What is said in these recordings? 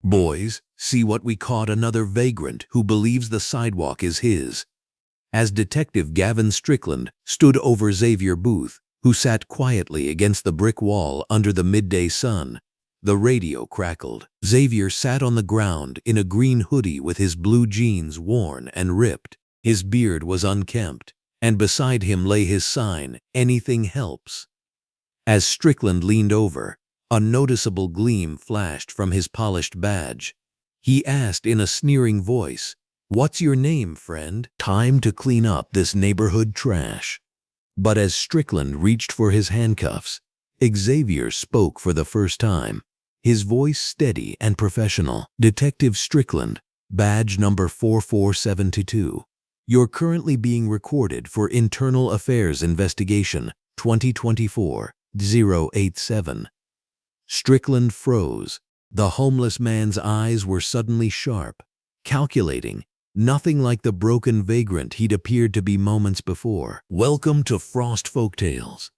Boys, see what we caught: another vagrant who believes the sidewalk is his. As Detective Gavin Strickland stood over Xavier Booth, who sat quietly against the brick wall under the midday sun, the radio crackled. Xavier sat on the ground in a green hoodie with his blue jeans worn and ripped. His beard was unkempt, and beside him lay his sign, "Anything helps." As Strickland leaned over, a noticeable gleam flashed from his polished badge. He asked in a sneering voice, "What's your name, friend? Time to clean up this neighborhood trash." But as Strickland reached for his handcuffs, Xavier spoke for the first time, his voice steady and professional. "Detective Strickland, badge number 4472. You're currently being recorded for Internal Affairs Investigation 2024-087. Strickland froze. The homeless man's eyes were suddenly sharp, calculating, nothing like the broken vagrant he'd appeared to be moments before. "Welcome to Frost Folktales.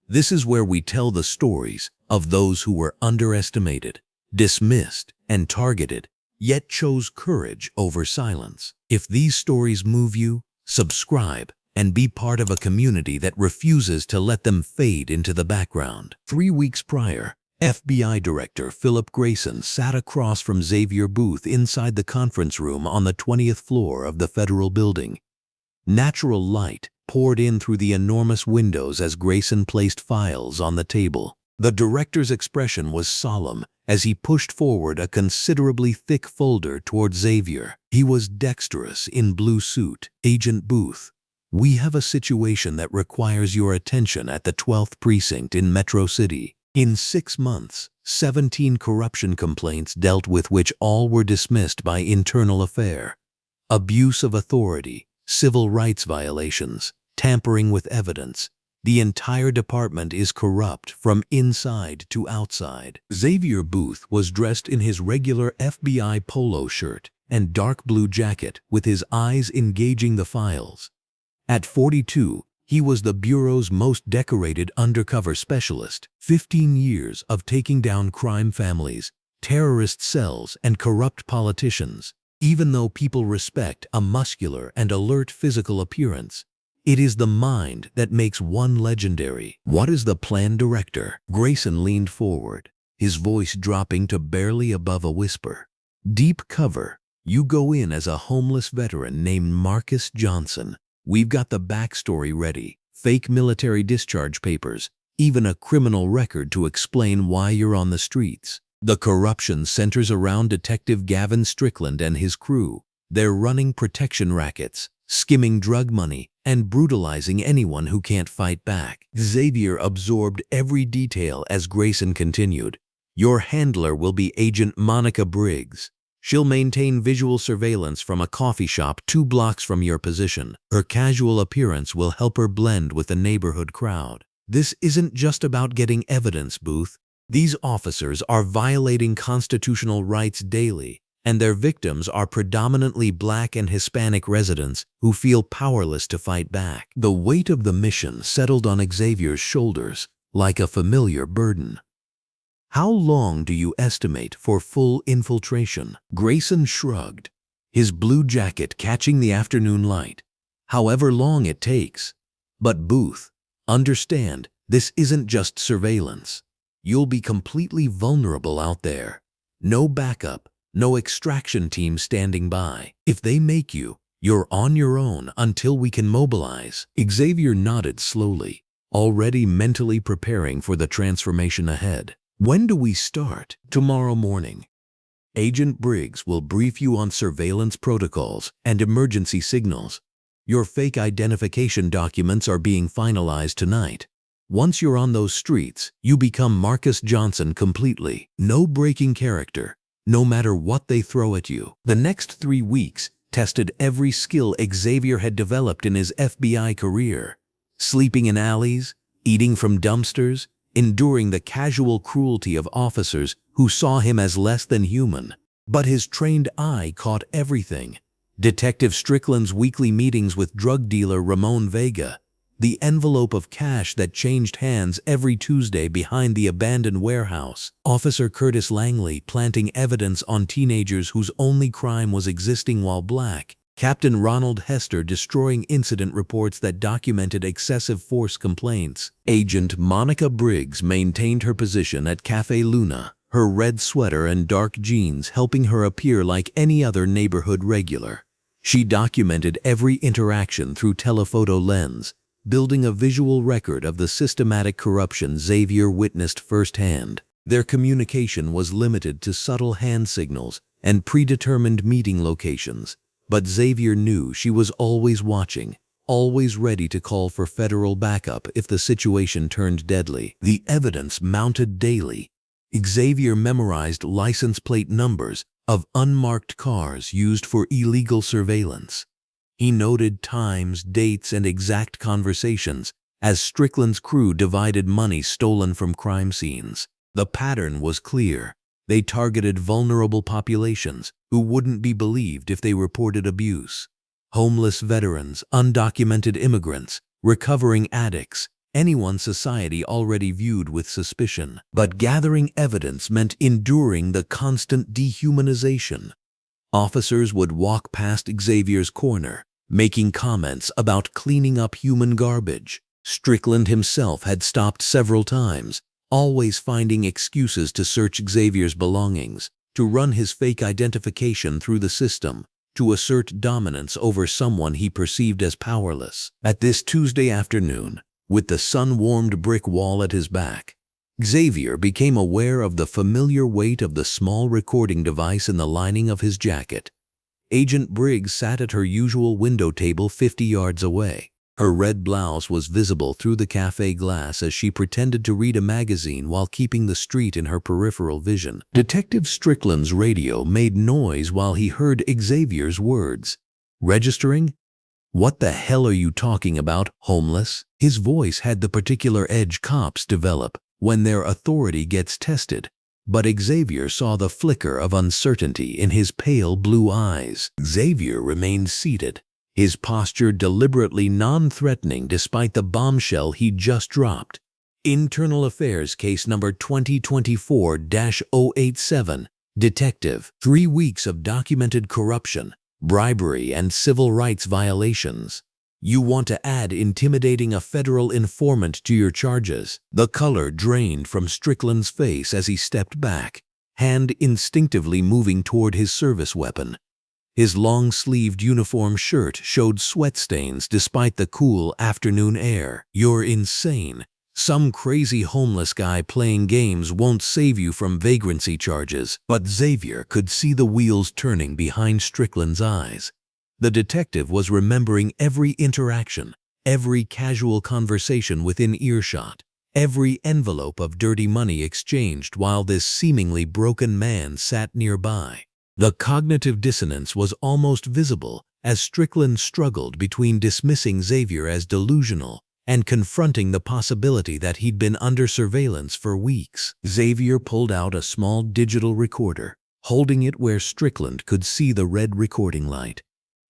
This is where we tell the stories of those who were underestimated, dismissed, and targeted, yet chose courage over silence. If these stories move you, subscribe and be part of a community that refuses to let them fade into the background." 3 weeks prior, FBI Director Philip Grayson sat across from Xavier Booth inside the conference room on the 20th floor of the federal building. Natural light poured in through the enormous windows as Grayson placed files on the table. The director's expression was solemn as he pushed forward a considerably thick folder toward Xavier. He was dexterous in blue suit. "Agent Booth, we have a situation that requires your attention at the 12th precinct in Metro City. In 6 months, 17 corruption complaints dealt with, which all were dismissed by internal affair. Abuse of authority, civil rights violations, tampering with evidence. The entire department is corrupt from inside to outside." Xavier Booth was dressed in his regular FBI polo shirt and dark blue jacket, with his eyes engaging the files. At 42, he was the Bureau's most decorated undercover specialist. 15 years of taking down crime families, terrorist cells, and corrupt politicians. Even though people respect a muscular and alert physical appearance, it is the mind that makes one legendary. "What is the plan, Director?" Grayson leaned forward, his voice dropping to barely above a whisper. "Deep cover. You go in as a homeless veteran named Marcus Johnson. We've got the backstory ready, fake military discharge papers, even a criminal record to explain why you're on the streets. The corruption centers around Detective Gavin Strickland and his crew. They're running protection rackets, skimming drug money, and brutalizing anyone who can't fight back." Xavier absorbed every detail as Grayson continued. "Your handler will be Agent Monica Briggs. She'll maintain visual surveillance from a coffee shop 2 blocks from your position. Her casual appearance will help her blend with the neighborhood crowd. This isn't just about getting evidence, Booth. These officers are violating constitutional rights daily, and their victims are predominantly Black and Hispanic residents who feel powerless to fight back." The weight of the mission settled on Xavier's shoulders like a familiar burden. "How long do you estimate for full infiltration?" Grayson shrugged, his blue jacket catching the afternoon light. "However long it takes. But Booth, understand, this isn't just surveillance. You'll be completely vulnerable out there. No backup, no extraction team standing by. If they make you, you're on your own until we can mobilize." Xavier nodded slowly, already mentally preparing for the transformation ahead. "When do we start?" "Tomorrow morning. Agent Briggs will brief you on surveillance protocols and emergency signals. Your fake identification documents are being finalized tonight. Once you're on those streets, you become Marcus Johnson completely. No breaking character, no matter what they throw at you." The next 3 weeks tested every skill Xavier had developed in his FBI career. Sleeping in alleys, eating from dumpsters, enduring the casual cruelty of officers who saw him as less than human. But his trained eye caught everything. Detective Strickland's weekly meetings with drug dealer Ramon Vega, The envelope of cash that changed hands every Tuesday behind the abandoned warehouse. Officer Curtis Langley planting evidence on teenagers whose only crime was existing while black. Captain Ronald Hester destroying incident reports that documented excessive force complaints. Agent Monica Briggs maintained her position at Cafe Luna, her red sweater and dark jeans helping her appear like any other neighborhood regular. She documented every interaction through telephoto lens, building a visual record of the systematic corruption Xavier witnessed firsthand. Their communication was limited to subtle hand signals and predetermined meeting locations. But Xavier knew she was always watching, always ready to call for federal backup if the situation turned deadly. The evidence mounted daily. Xavier memorized license plate numbers of unmarked cars used for illegal surveillance. He noted times, dates, and exact conversations as Strickland's crew divided money stolen from crime scenes. The pattern was clear. They targeted vulnerable populations who wouldn't be believed if they reported abuse. Homeless veterans, undocumented immigrants, recovering addicts, anyone society already viewed with suspicion. But gathering evidence meant enduring the constant dehumanization. Officers would walk past Xavier's corner, making comments about cleaning up human garbage. Strickland himself had stopped several times, always finding excuses to search Xavier's belongings, to run his fake identification through the system, to assert dominance over someone he perceived as powerless. At this Tuesday afternoon, with the sun-warmed brick wall at his back, Xavier became aware of the familiar weight of the small recording device in the lining of his jacket. Agent Briggs sat at her usual window table 50 yards away. Her red blouse was visible through the cafe glass as she pretended to read a magazine while keeping the street in her peripheral vision. Detective Strickland's radio made noise while he heard Xavier's words. "Registering? What the hell are you talking about, homeless?" His voice had the particular edge cops develop when their authority gets tested, but Xavier saw the flicker of uncertainty in his pale blue eyes. Xavier remained seated, his posture deliberately non-threatening despite the bombshell he just dropped. Internal Affairs Case Number 2024-087, Detective. 3 weeks of documented corruption, bribery, and civil rights violations. You want to add intimidating a federal informant to your charges. The color drained from Strickland's face as he stepped back, hand instinctively moving toward his service weapon. His long-sleeved uniform shirt showed sweat stains despite the cool afternoon air. "You're insane. Some crazy homeless guy playing games won't save you from vagrancy charges." But Xavier could see the wheels turning behind Strickland's eyes. The detective was remembering every interaction, every casual conversation within earshot, every envelope of dirty money exchanged while this seemingly broken man sat nearby. The cognitive dissonance was almost visible as Strickland struggled between dismissing Xavier as delusional and confronting the possibility that he'd been under surveillance for weeks. Xavier pulled out a small digital recorder, holding it where Strickland could see the red recording light.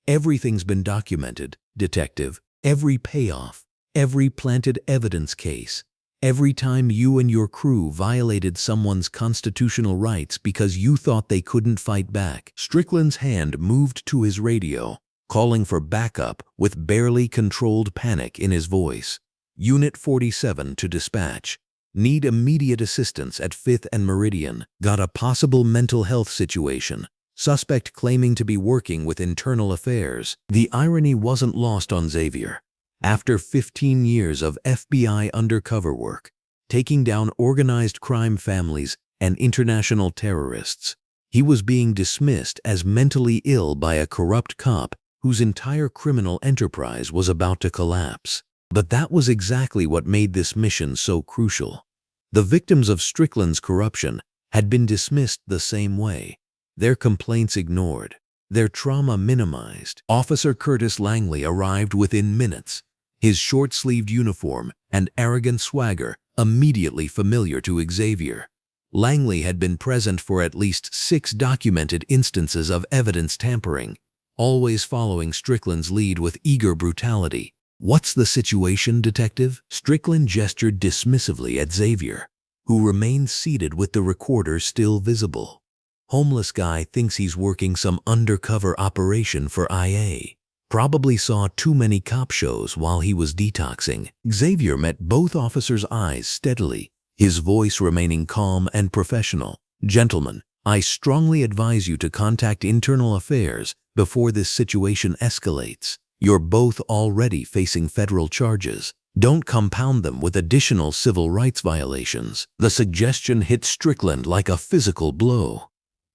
"Everything's been documented, Detective. Every payoff, every planted evidence case. Every time you and your crew violated someone's constitutional rights because you thought they couldn't fight back." Strickland's hand moved to his radio, calling for backup with barely controlled panic in his voice. "Unit 47 to dispatch. Need immediate assistance at 5th and Meridian. Got a possible mental health situation. Suspect claiming to be working with Internal Affairs." The irony wasn't lost on Xavier. After 15 years of FBI undercover work, taking down organized crime families and international terrorists, he was being dismissed as mentally ill by a corrupt cop whose entire criminal enterprise was about to collapse. But that was exactly what made this mission so crucial. The victims of Strickland's corruption had been dismissed the same way, their complaints ignored, their trauma minimized. Officer Curtis Langley arrived within minutes, his short-sleeved uniform and arrogant swagger immediately familiar to Xavier. Langley had been present for at least 6 documented instances of evidence tampering, always following Strickland's lead with eager brutality. "What's the situation, detective?" Strickland gestured dismissively at Xavier, who remained seated with the recorder still visible. "Homeless guy thinks he's working some undercover operation for IA. Probably saw too many cop shows while he was detoxing." Xavier met both officers' eyes steadily, his voice remaining calm and professional. "Gentlemen, I strongly advise you to contact Internal Affairs before this situation escalates. You're both already facing federal charges. Don't compound them with additional civil rights violations." The suggestion hit Strickland like a physical blow.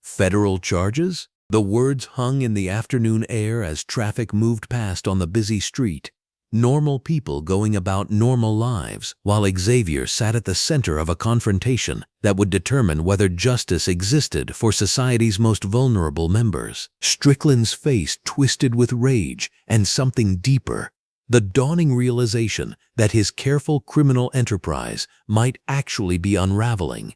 Federal charges? The words hung in the afternoon air as traffic moved past on the busy street. Normal people going about normal lives, while Xavier sat at the center of a confrontation that would determine whether justice existed for society's most vulnerable members. Strickland's face twisted with rage and something deeper, the dawning realization that his careful criminal enterprise might actually be unraveling.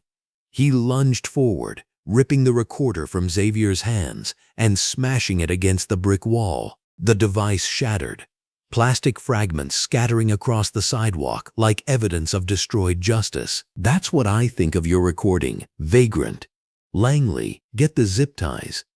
He lunged forward, ripping the recorder from Xavier's hands and smashing it against the brick wall. The device shattered, plastic fragments scattering across the sidewalk like evidence of destroyed justice. "That's what I think of your recording, vagrant. Langley, get the zip ties.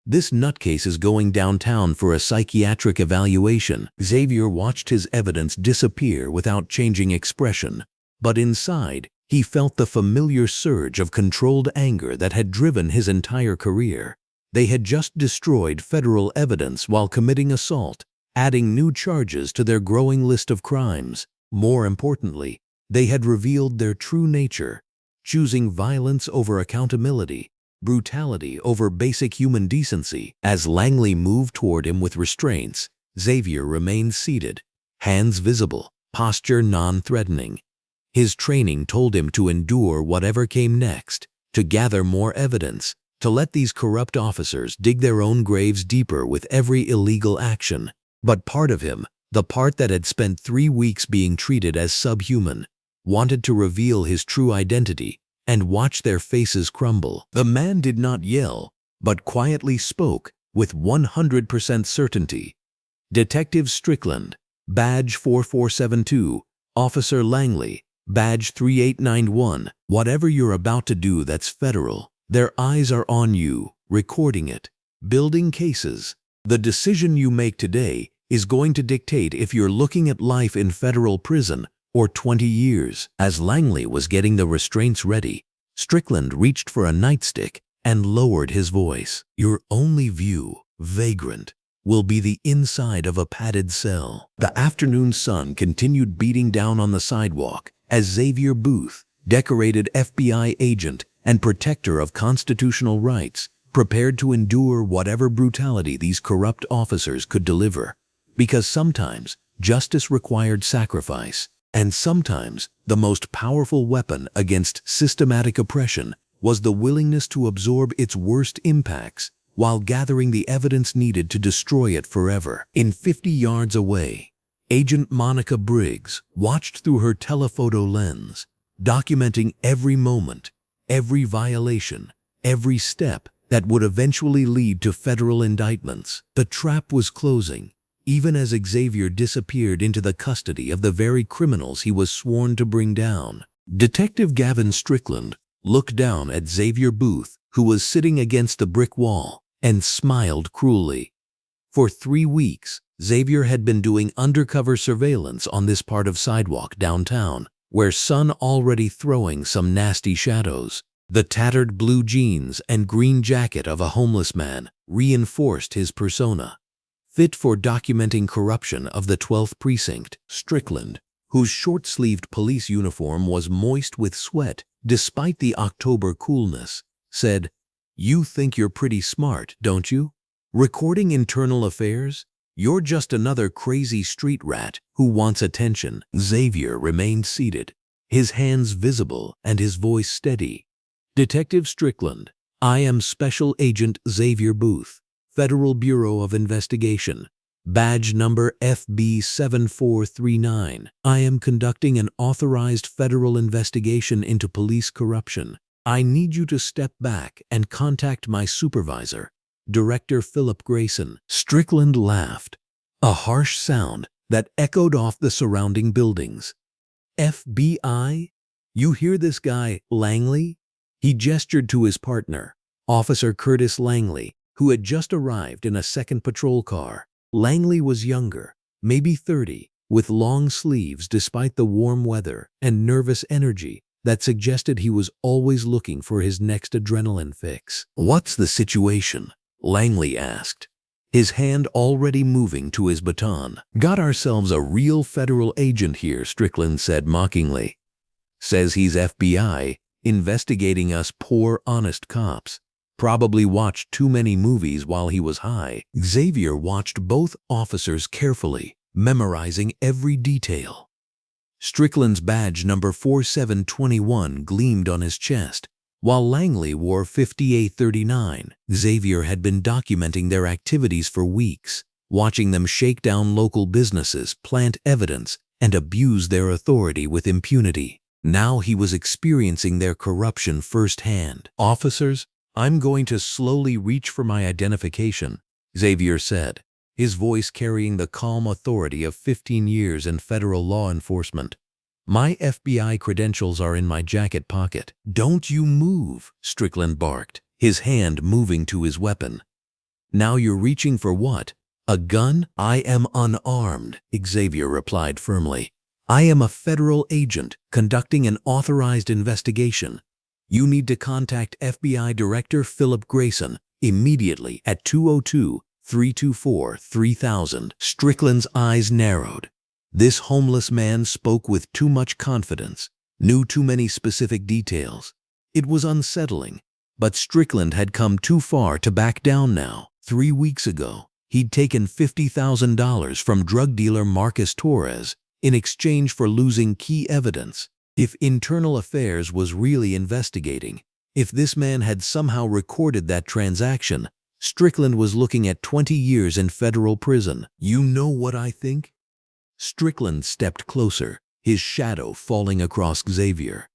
This nutcase is going downtown for a psychiatric evaluation." Xavier watched his evidence disappear without changing expression, but inside, he felt the familiar surge of controlled anger that had driven his entire career. They had just destroyed federal evidence while committing assault, adding new charges to their growing list of crimes. More importantly, they had revealed their true nature, choosing violence over accountability, brutality over basic human decency. As Langley moved toward him with restraints, Xavier remained seated, hands visible, posture non-threatening. His training told him to endure whatever came next, to gather more evidence, to let these corrupt officers dig their own graves deeper with every illegal action. But part of him, the part that had spent 3 weeks being treated as subhuman, wanted to reveal his true identity and watch their faces crumble. The man did not yell, but quietly spoke with 100% certainty. "Detective Strickland, badge 4472, Officer Langley, badge 3891, whatever you're about to do that's federal, their eyes are on you, recording it, building cases. The decision you make today is going to dictate if you're looking at life in federal prison or 20 years. As Langley was getting the restraints ready, Strickland reached for a nightstick and lowered his voice. "Your only view, vagrant, will be the inside of a padded cell." The afternoon sun continued beating down on the sidewalk as Xavier Booth, decorated FBI agent and protector of constitutional rights, prepared to endure whatever brutality these corrupt officers could deliver. Because sometimes justice required sacrifice, and sometimes the most powerful weapon against systematic oppression was the willingness to absorb its worst impacts while gathering the evidence needed to destroy it forever. In 50 yards away, Agent Monica Briggs watched through her telephoto lens, documenting every moment, every violation, every step that would eventually lead to federal indictments. The trap was closing, even as Xavier disappeared into the custody of the very criminals he was sworn to bring down. Detective Gavin Strickland looked down at Xavier Booth, who was sitting against the brick wall, and smiled cruelly. For 3 weeks, Xavier had been doing undercover surveillance on this part of sidewalk downtown, where sun already throwing some nasty shadows. The tattered blue jeans and green jacket of a homeless man reinforced his persona. Fit for documenting corruption of the 12th precinct, Strickland, whose short-sleeved police uniform was moist with sweat despite the October coolness, said, "You think you're pretty smart, don't you? Recording internal affairs? You're just another crazy street rat who wants attention." Xavier remained seated, his hands visible and his voice steady. "Detective Strickland, I am Special Agent Xavier Booth, Federal Bureau of Investigation, badge number FB7439. I am conducting an authorized federal investigation into police corruption. I need you to step back and contact my supervisor, Director Philip Grayson." Strickland laughed, a harsh sound that echoed off the surrounding buildings. FBI? You hear this guy, Langley? He gestured to his partner, Officer Curtis Langley, who had just arrived in a second patrol car. Langley was younger, maybe 30, with long sleeves despite the warm weather and nervous energy that suggested he was always looking for his next adrenaline fix. "What's the situation?" Langley asked, his hand already moving to his baton. "Got ourselves a real federal agent here," Strickland said mockingly. "Says he's FBI, investigating us poor, honest cops. Probably watched too many movies while he was high." Xavier watched both officers carefully, memorizing every detail. Strickland's badge number 4721 gleamed on his chest, while Langley wore 5839. Xavier had been documenting their activities for weeks, watching them shake down local businesses, plant evidence, and abuse their authority with impunity. Now he was experiencing their corruption firsthand. "Officers, I'm going to slowly reach for my identification," Xavier said, his voice carrying the calm authority of 15 years in federal law enforcement. "My FBI credentials are in my jacket pocket." "Don't you move," Strickland barked, his hand moving to his weapon. "Now you're reaching for what? A gun?" "I am unarmed," Xavier replied firmly. "I am a federal agent conducting an authorized investigation. You need to contact FBI Director Philip Grayson immediately at 202-324-3000. Strickland's eyes narrowed. This homeless man spoke with too much confidence, knew too many specific details. It was unsettling, but Strickland had come too far to back down now. 3 weeks ago, he'd taken $50,000 from drug dealer Marcus Torres in exchange for losing key evidence. If Internal Affairs was really investigating, if this man had somehow recorded that transaction, Strickland was looking at 20 years in federal prison. "You know what I think?" Strickland stepped closer, his shadow falling across Xavier.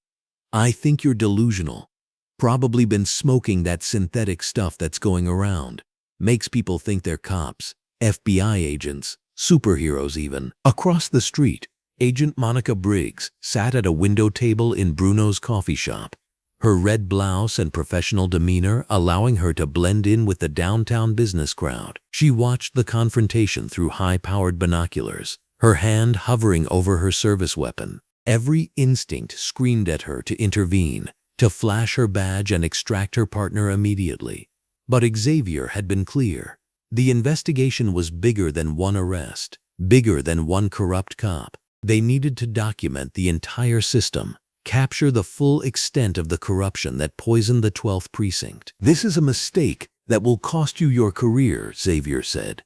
"I think you're delusional. Probably been smoking that synthetic stuff that's going around. Makes people think they're cops, FBI agents, superheroes even." Across the street, Agent Monica Briggs sat at a window table in Bruno's coffee shop, her red blouse and professional demeanor allowing her to blend in with the downtown business crowd. She watched the confrontation through high-powered binoculars, her hand hovering over her service weapon. Every instinct screamed at her to intervene, to flash her badge and extract her partner immediately. But Xavier had been clear. The investigation was bigger than one arrest, bigger than one corrupt cop. They needed to document the entire system, capture the full extent of the corruption that poisoned the 12th precinct. "This is a mistake that will cost you your career," Xavier said,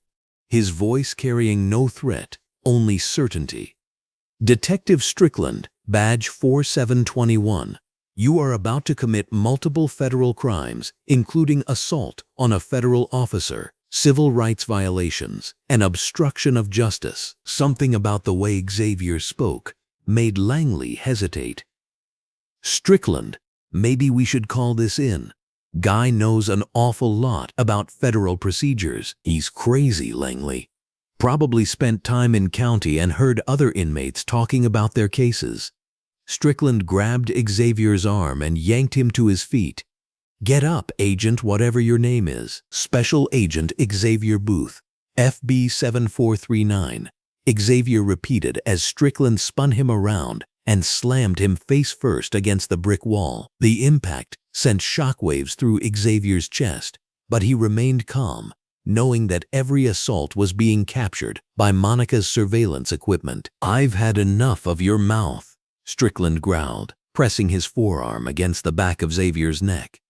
his voice carrying no threat, only certainty. "Detective Strickland, badge 4721, you are about to commit multiple federal crimes, including assault on a federal officer, civil rights violations, and obstruction of justice." Something about the way Xavier spoke made Langley hesitate. "Strickland, maybe we should call this in. Guy knows an awful lot about federal procedures." "He's crazy," Langley. "Probably spent time in county and heard other inmates talking about their cases." Strickland grabbed Xavier's arm and yanked him to his feet. "Get up, Agent whatever your name is. Special Agent Xavier Booth, FB 7439. Xavier repeated as Strickland spun him around and slammed him face first against the brick wall. The impact sent shockwaves through Xavier's chest, but he remained calm, knowing that every assault was being captured by Monica's surveillance equipment. "I've had enough of your mouth," Strickland growled, pressing his forearm against the back of Xavier's neck.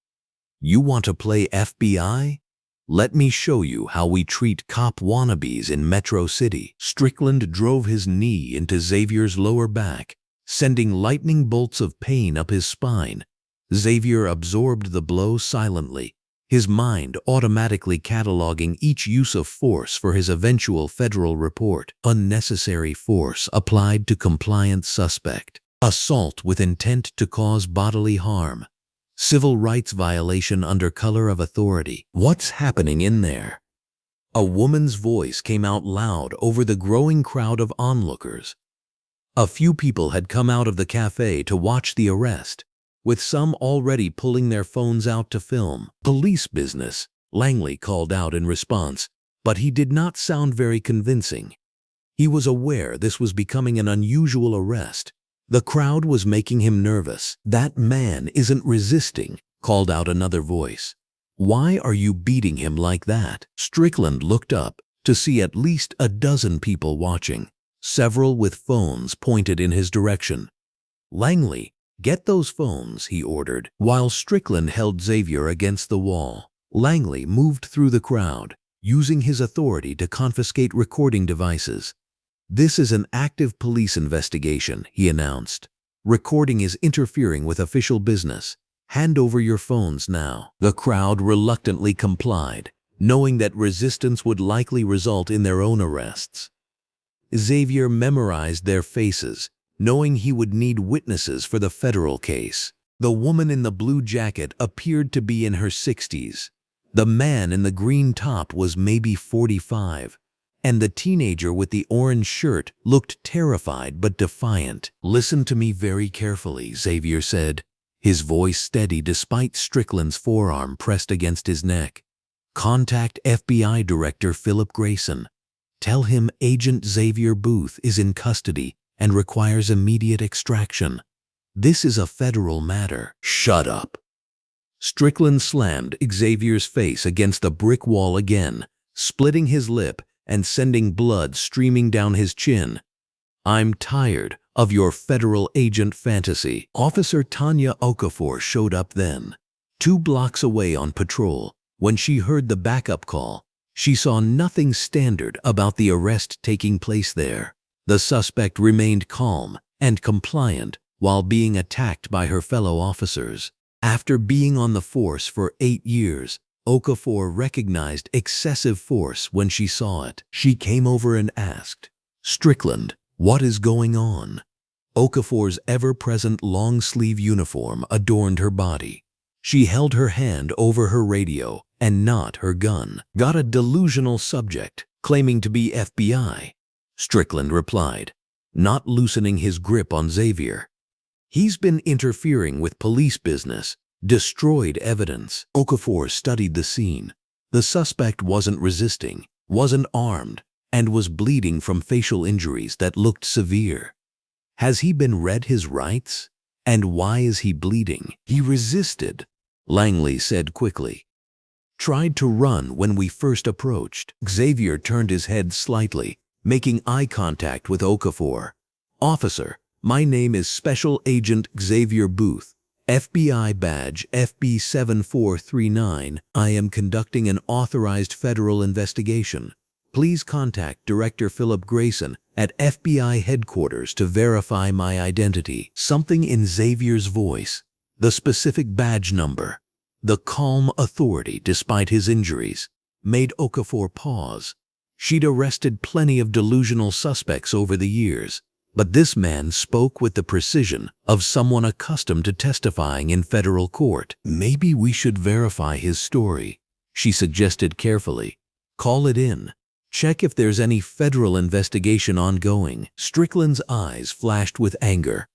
"You want to play FBI? Let me show you how we treat cop wannabes in Metro City." Strickland drove his knee into Xavier's lower back, sending lightning bolts of pain up his spine. Xavier absorbed the blow silently, his mind automatically cataloging each use of force for his eventual federal report. Unnecessary force applied to compliant suspect. Assault with intent to cause bodily harm. Civil rights violation under color of authority. What's happening in there? A woman's voice came out loud over the growing crowd of onlookers. A few people had come out of the cafe to watch the arrest, with some already pulling their phones out to film. "Police business," Langley called out in response, but he did not sound very convincing. He was aware this was becoming an unusual arrest. The crowd was making him nervous. "That man isn't resisting," called out another voice. "Why are you beating him like that?" Strickland looked up to see at least a dozen people watching, several with phones pointed in his direction. "Langley, get those phones," he ordered. While Strickland held Xavier against the wall, Langley moved through the crowd, using his authority to confiscate recording devices. "This is an active police investigation," he announced. "Recording is interfering with official business. Hand over your phones now." The crowd reluctantly complied, knowing that resistance would likely result in their own arrests. Xavier memorized their faces, knowing he would need witnesses for the federal case. The woman in the blue jacket appeared to be in her 60s. The man in the green top was maybe 45. And the teenager with the orange shirt looked terrified but defiant. "Listen to me very carefully," Xavier said, his voice steady despite Strickland's forearm pressed against his neck. "Contact FBI Director Philip Grayson. Tell him Agent Xavier Booth is in custody and requires immediate extraction. This is a federal matter." "Shut up." Strickland slammed Xavier's face against the brick wall again, splitting his lip and sending blood streaming down his chin. "I'm tired of your federal agent fantasy." Officer Tanya Okafor showed up then, 2 blocks away on patrol. When she heard the backup call, she saw nothing standard about the arrest taking place there. The suspect remained calm and compliant while being attacked by her fellow officers. After being on the force for 8 years, Okafor recognized excessive force when she saw it. She came over and asked, "Strickland, what is going on?" Okafor's ever-present long-sleeve uniform adorned her body. She held her hand over her radio and not her gun. "Got a delusional subject, claiming to be FBI," Strickland replied, not loosening his grip on Xavier. "He's been interfering with police business, destroyed evidence." Okafor studied the scene. The suspect wasn't resisting, wasn't armed, and was bleeding from facial injuries that looked severe. Has he been read his rights? And why is he bleeding? "He resisted," Langley said quickly. "Tried to run when we first approached." Xavier turned his head slightly, making eye contact with Okafor. "Officer, my name is Special Agent Xavier Booth, FBI badge FB7439. I am conducting an authorized federal investigation. Please contact Director Philip Grayson at FBI headquarters to verify my identity." Something in Xavier's voice, the specific badge number, the calm authority despite his injuries, made Okafor pause. She'd arrested plenty of delusional suspects over the years, but this man spoke with the precision of someone accustomed to testifying in federal court. "Maybe we should verify his story," she suggested carefully. "Call it in. Check if there's any federal investigation ongoing." Strickland's eyes flashed with anger.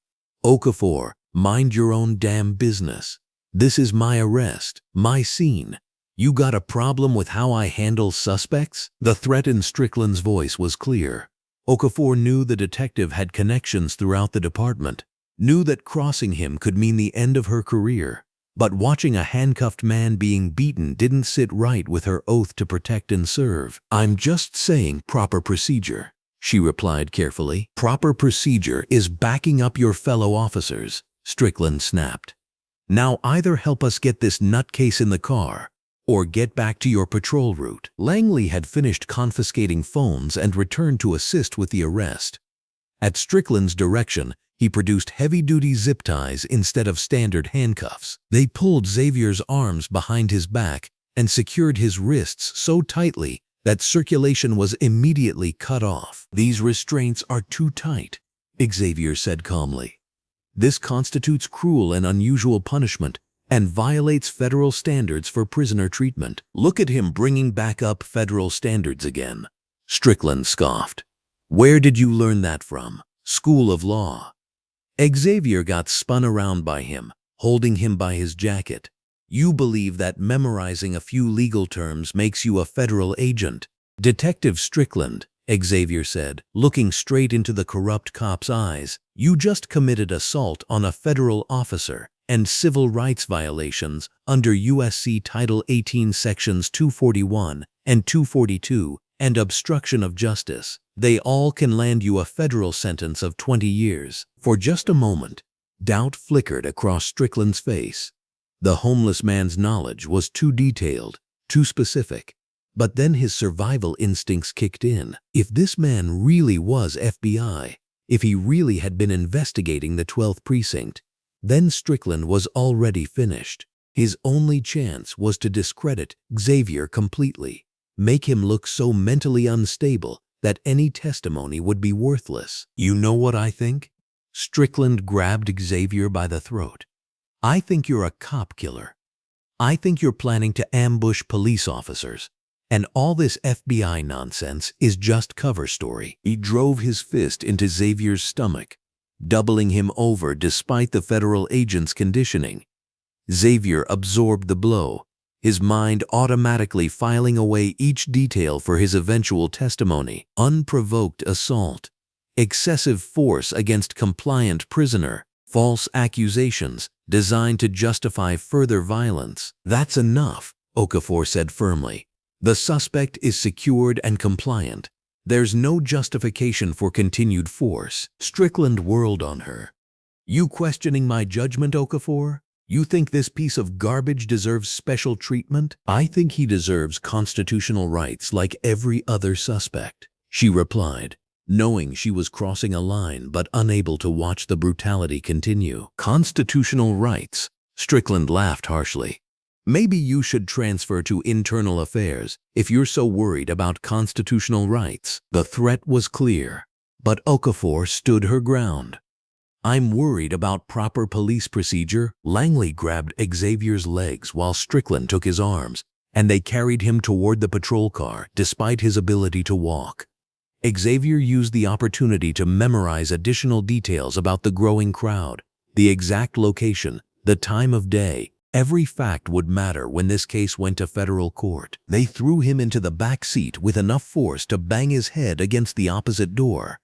"Okafor, mind your own damn business. This is my arrest, my scene. You got a problem with how I handle suspects?" The threat in Strickland's voice was clear. Okafor knew the detective had connections throughout the department, knew that crossing him could mean the end of her career. But watching a handcuffed man being beaten didn't sit right with her oath to protect and serve. "I'm just saying proper procedure," she replied carefully. "Proper procedure is backing up your fellow officers," Strickland snapped. "Now either help us get this nutcase in the car, or get back to your patrol route." Langley had finished confiscating phones and returned to assist with the arrest. At Strickland's direction, he produced heavy-duty zip ties instead of standard handcuffs. They pulled Xavier's arms behind his back and secured his wrists so tightly that circulation was immediately cut off. "These restraints are too tight," Xavier said calmly. "This constitutes cruel and unusual punishment and violates federal standards for prisoner treatment. Look at him bringing back up federal standards again. Strickland scoffed. Where did you learn that from? School of Law. Xavier got spun around by him, holding him by his jacket. You believe that memorizing a few legal terms makes you a federal agent. Detective Strickland, Xavier said, looking straight into the corrupt cop's eyes, you just committed assault on a federal officer and civil rights violations under USC Title 18 Sections 241 and 242 and obstruction of justice. They all can land you a federal sentence of 20 years. For just a moment, doubt flickered across Strickland's face. The homeless man's knowledge was too detailed, too specific. But then his survival instincts kicked in. If this man really was FBI, if he really had been investigating the 12th precinct, then Strickland was already finished. His only chance was to discredit Xavier completely, make him look so mentally unstable that any testimony would be worthless. You know what I think? Strickland grabbed Xavier by the throat. I think you're a cop killer. I think you're planning to ambush police officers. And all this FBI nonsense is just cover story. He drove his fist into Xavier's stomach, doubling him over despite the federal agent's conditioning. Xavier absorbed the blow, his mind automatically filing away each detail for his eventual testimony. Unprovoked assault, excessive force against compliant prisoner, false accusations designed to justify further violence. That's enough, Okafor said firmly. The suspect is secured and compliant. There's no justification for continued force. Strickland whirled on her. You questioning my judgment, Okafor? You think this piece of garbage deserves special treatment? I think he deserves constitutional rights like every other suspect, she replied, knowing she was crossing a line but unable to watch the brutality continue. Constitutional rights? Strickland laughed harshly. Maybe you should transfer to internal affairs if you're so worried about constitutional rights. The threat was clear, but Okafor stood her ground. I'm worried about proper police procedure. Langley grabbed Xavier's legs while Strickland took his arms, and they carried him toward the patrol car despite his ability to walk. Xavier used the opportunity to memorize additional details about the growing crowd, the exact location, the time of day. Every fact would matter when this case went to federal court. They threw him into the back seat with enough force to bang his head against the opposite door.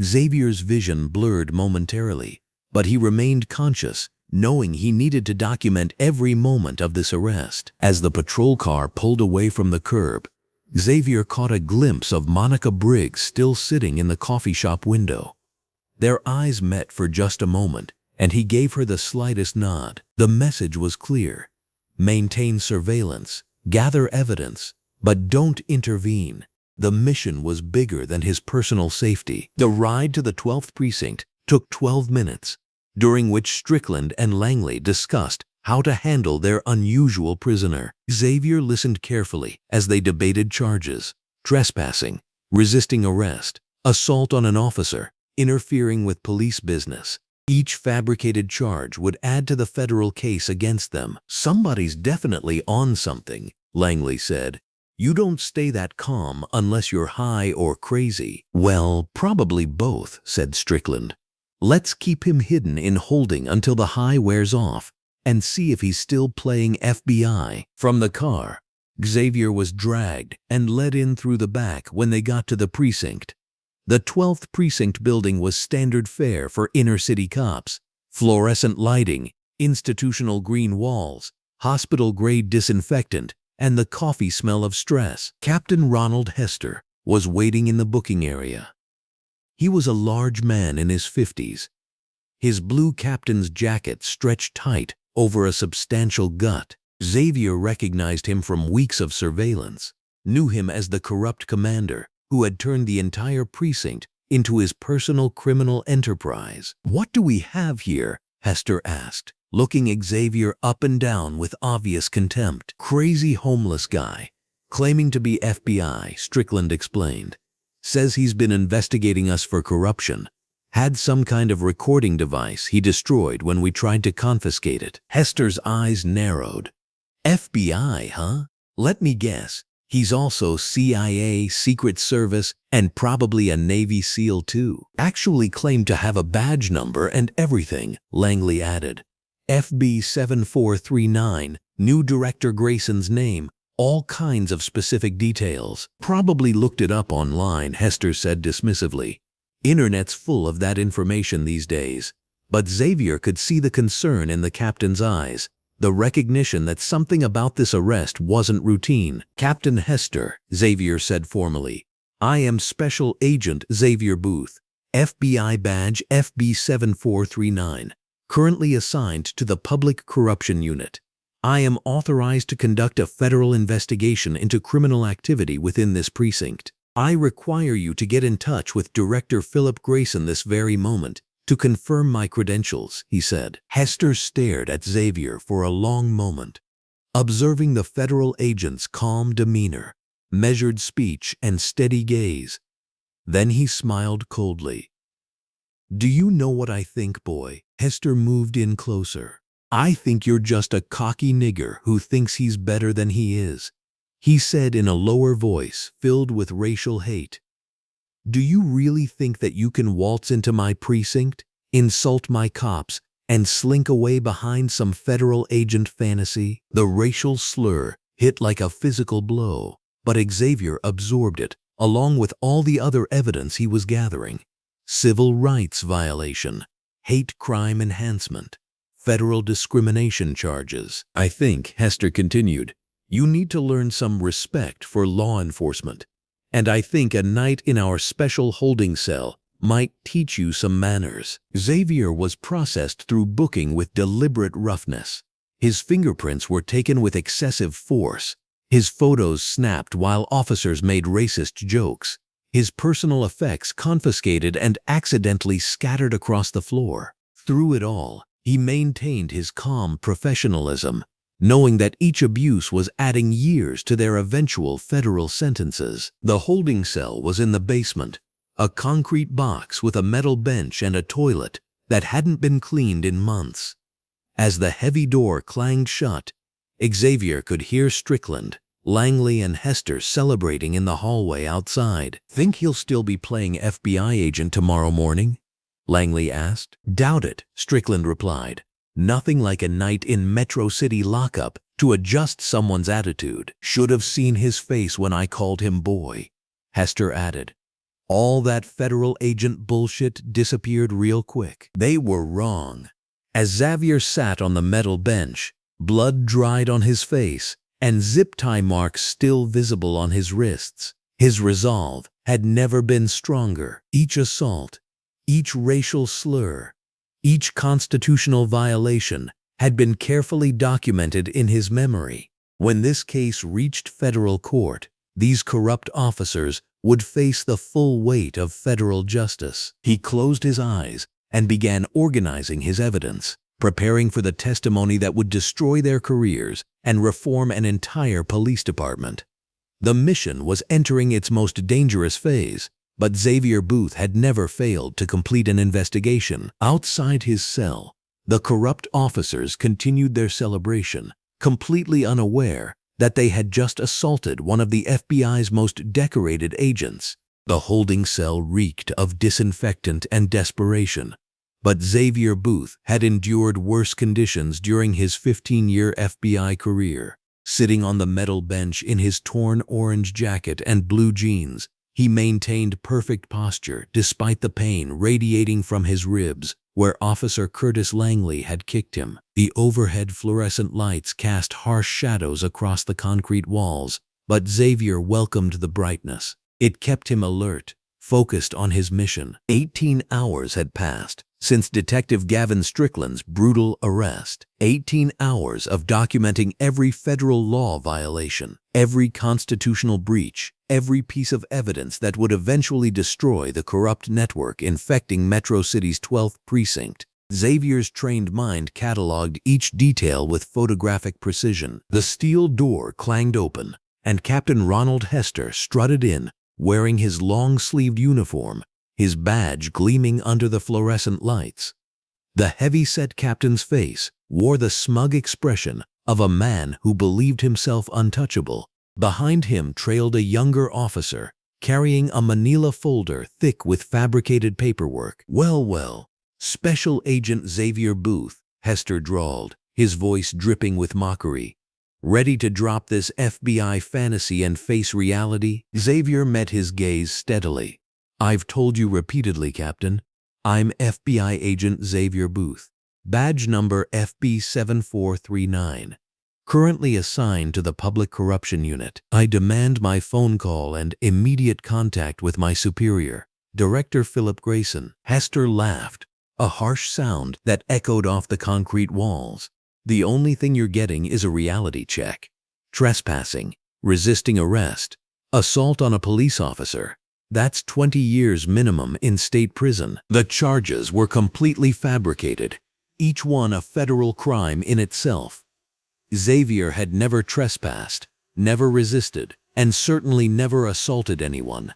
Xavier's vision blurred momentarily, but he remained conscious, knowing he needed to document every moment of this arrest. As the patrol car pulled away from the curb, Xavier caught a glimpse of Monica Briggs still sitting in the coffee shop window. Their eyes met for just a moment, and he gave her the slightest nod. The message was clear. Maintain surveillance, gather evidence, but don't intervene. The mission was bigger than his personal safety. The ride to the 12th precinct took 12 minutes, during which Strickland and Langley discussed how to handle their unusual prisoner. Xavier listened carefully as they debated charges: trespassing, resisting arrest, assault on an officer, interfering with police business. Each fabricated charge would add to the federal case against them. Somebody's definitely on something, Langley said. You don't stay that calm unless you're high or crazy. Well, probably both, said Strickland. Let's keep him hidden in holding until the high wears off and see if he's still playing FBI. From the car, Xavier was dragged and led in through the back when they got to the precinct. The 12th precinct building was standard fare for inner-city cops: fluorescent lighting, institutional green walls, hospital-grade disinfectant, and the coffee smell of stress. Captain Ronald Hester was waiting in the booking area. He was a large man in his 50s. His blue captain's jacket stretched tight over a substantial gut. Xavier recognized him from weeks of surveillance, knew him as the corrupt commander who had turned the entire precinct into his personal criminal enterprise. What do we have here? Hester asked, looking Xavier up and down with obvious contempt. Crazy homeless guy, claiming to be FBI, Strickland explained. Says he's been investigating us for corruption. Had some kind of recording device he destroyed when we tried to confiscate it. Hester's eyes narrowed. FBI, huh? Let me guess. He's also CIA, Secret Service, and probably a Navy SEAL too. Actually claimed to have a badge number and everything, Langley added. FB 7439, knew Director Grayson's name, all kinds of specific details. Probably looked it up online, Hester said dismissively. Internet's full of that information these days. But Xavier could see the concern in the captain's eyes, the recognition that something about this arrest wasn't routine. Captain Hester, Xavier said formally. I am Special Agent Xavier Booth, FBI badge FB 7439, currently assigned to the Public Corruption Unit. I am authorized to conduct a federal investigation into criminal activity within this precinct. I require you to get in touch with Director Philip Grayson this very moment to confirm my credentials, he said. Hester stared at Xavier for a long moment, observing the federal agent's calm demeanor, measured speech, and steady gaze. Then he smiled coldly. Do you know what I think, boy? Hester moved in closer. I think you're just a cocky nigger who thinks he's better than he is, he said in a lower voice filled with racial hate. Do you really think that you can waltz into my precinct, insult my cops, and slink away behind some federal agent fantasy? The racial slur hit like a physical blow, but Xavier absorbed it, along with all the other evidence he was gathering. Civil rights violation, hate crime enhancement, federal discrimination charges. I think, Hester continued, you need to learn some respect for law enforcement. And I think a night in our special holding cell might teach you some manners. Xavier was processed through booking with deliberate roughness. His fingerprints were taken with excessive force. His photos snapped while officers made racist jokes. His personal effects confiscated and accidentally scattered across the floor. Through it all, he maintained his calm professionalism, knowing that each abuse was adding years to their eventual federal sentences. The holding cell was in the basement, a concrete box with a metal bench and a toilet that hadn't been cleaned in months. As the heavy door clanged shut, Xavier could hear Strickland, Langley, and Hester celebrating in the hallway outside. Think he'll still be playing FBI agent tomorrow morning? Langley asked. Doubt it, Strickland replied. Nothing like a night in Metro City lockup to adjust someone's attitude. Should have seen his face when I called him boy, Hester added. All that federal agent bullshit disappeared real quick. They were wrong. As Xavier sat on the metal bench, blood dried on his face and zip tie marks still visible on his wrists, his resolve had never been stronger. Each assault, each racial slur, each constitutional violation had been carefully documented in his memory. When this case reached federal court, these corrupt officers would face the full weight of federal justice. He closed his eyes and began organizing his evidence, preparing for the testimony that would destroy their careers and reform an entire police department. The mission was entering its most dangerous phase, but Xavier Booth had never failed to complete an investigation. Outside his cell, the corrupt officers continued their celebration, completely unaware that they had just assaulted one of the FBI's most decorated agents. The holding cell reeked of disinfectant and desperation, but Xavier Booth had endured worse conditions during his 15-year FBI career. Sitting on the metal bench in his torn orange jacket and blue jeans, he maintained perfect posture despite the pain radiating from his ribs where Officer Curtis Langley had kicked him. The overhead fluorescent lights cast harsh shadows across the concrete walls, but Xavier welcomed the brightness. It kept him alert, focused on his mission. 18 hours had passed since Detective Gavin Strickland's brutal arrest. 18 hours of documenting every federal law violation, every constitutional breach, every piece of evidence that would eventually destroy the corrupt network infecting Metro City's 12th precinct. Xavier's trained mind cataloged each detail with photographic precision. The steel door clanged open, and Captain Ronald Hester strutted in, wearing his long-sleeved uniform, his badge gleaming under the fluorescent lights. The heavy-set captain's face wore the smug expression of a man who believed himself untouchable. Behind him trailed a younger officer, carrying a manila folder thick with fabricated paperwork. Well, Special Agent Xavier Booth, Hester drawled, his voice dripping with mockery. Ready to drop this FBI fantasy and face reality? Xavier met his gaze steadily. I've told you repeatedly, Captain. I'm FBI Agent Xavier Booth, badge number FB7439. Currently assigned to the Public Corruption Unit. I demand my phone call and immediate contact with my superior, Director Philip Grayson. Hester laughed, a harsh sound that echoed off the concrete walls. The only thing you're getting is a reality check. Trespassing, resisting arrest, assault on a police officer. That's 20 years minimum in state prison. The charges were completely fabricated, each one a federal crime in itself. Xavier had never trespassed, never resisted, and certainly never assaulted anyone.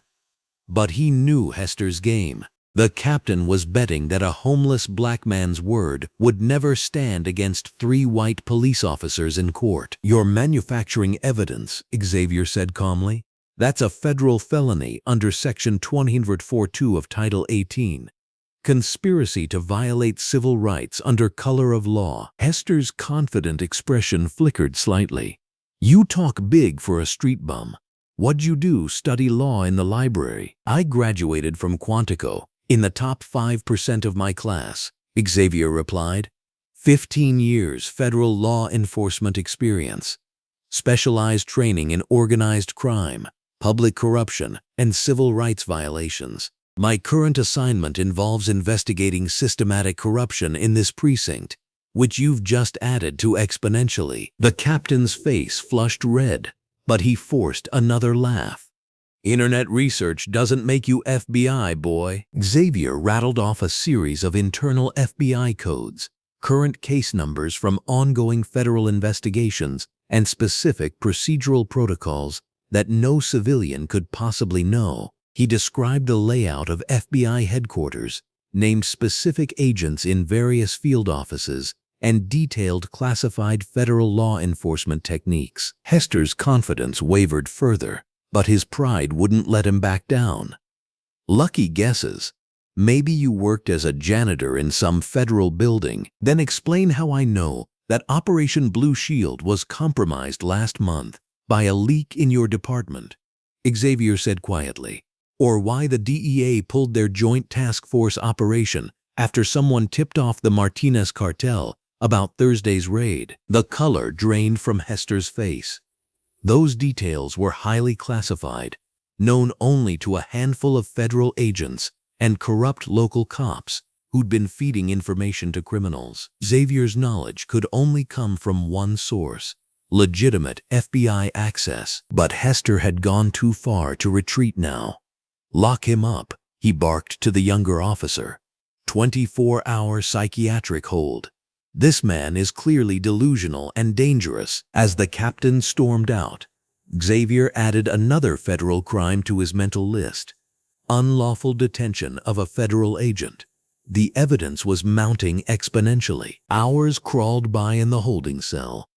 But he knew Hester's game. The captain was betting that a homeless black man's word would never stand against 3 white police officers in court. You're manufacturing evidence, Xavier said calmly. That's a federal felony under Section 242 of Title 18. Conspiracy to violate civil rights under color of law. Hester's confident expression flickered slightly. You talk big for a street bum. What'd you do, study law in the library? I graduated from Quantico, in the top 5% of my class, Xavier replied. 15 years federal law enforcement experience. Specialized training in organized crime, public corruption, and civil rights violations. My current assignment involves investigating systematic corruption in this precinct, which you've just added to exponentially. The captain's face flushed red, but he forced another laugh. Internet research doesn't make you FBI, boy. Xavier rattled off a series of internal FBI codes, current case numbers from ongoing federal investigations, and specific procedural protocols that no civilian could possibly know. He described the layout of FBI headquarters, named specific agents in various field offices, and detailed classified federal law enforcement techniques. Hester's confidence wavered further, but his pride wouldn't let him back down. Lucky guesses. Maybe you worked as a janitor in some federal building. Then explain how I know that Operation Blue Shield was compromised last month by a leak in your department, Xavier said quietly. Or why the DEA pulled their joint task force operation after someone tipped off the Martinez cartel about Thursday's raid. The color drained from Hester's face. Those details were highly classified, known only to a handful of federal agents and corrupt local cops who'd been feeding information to criminals. Xavier's knowledge could only come from one source, legitimate FBI access. But Hester had gone too far to retreat now. Lock him up, he barked to the younger officer. 24-hour psychiatric hold. This man is clearly delusional and dangerous. As the captain stormed out, Xavier added another federal crime to his mental list: unlawful detention of a federal agent. The evidence was mounting exponentially. Hours crawled by in the holding cell.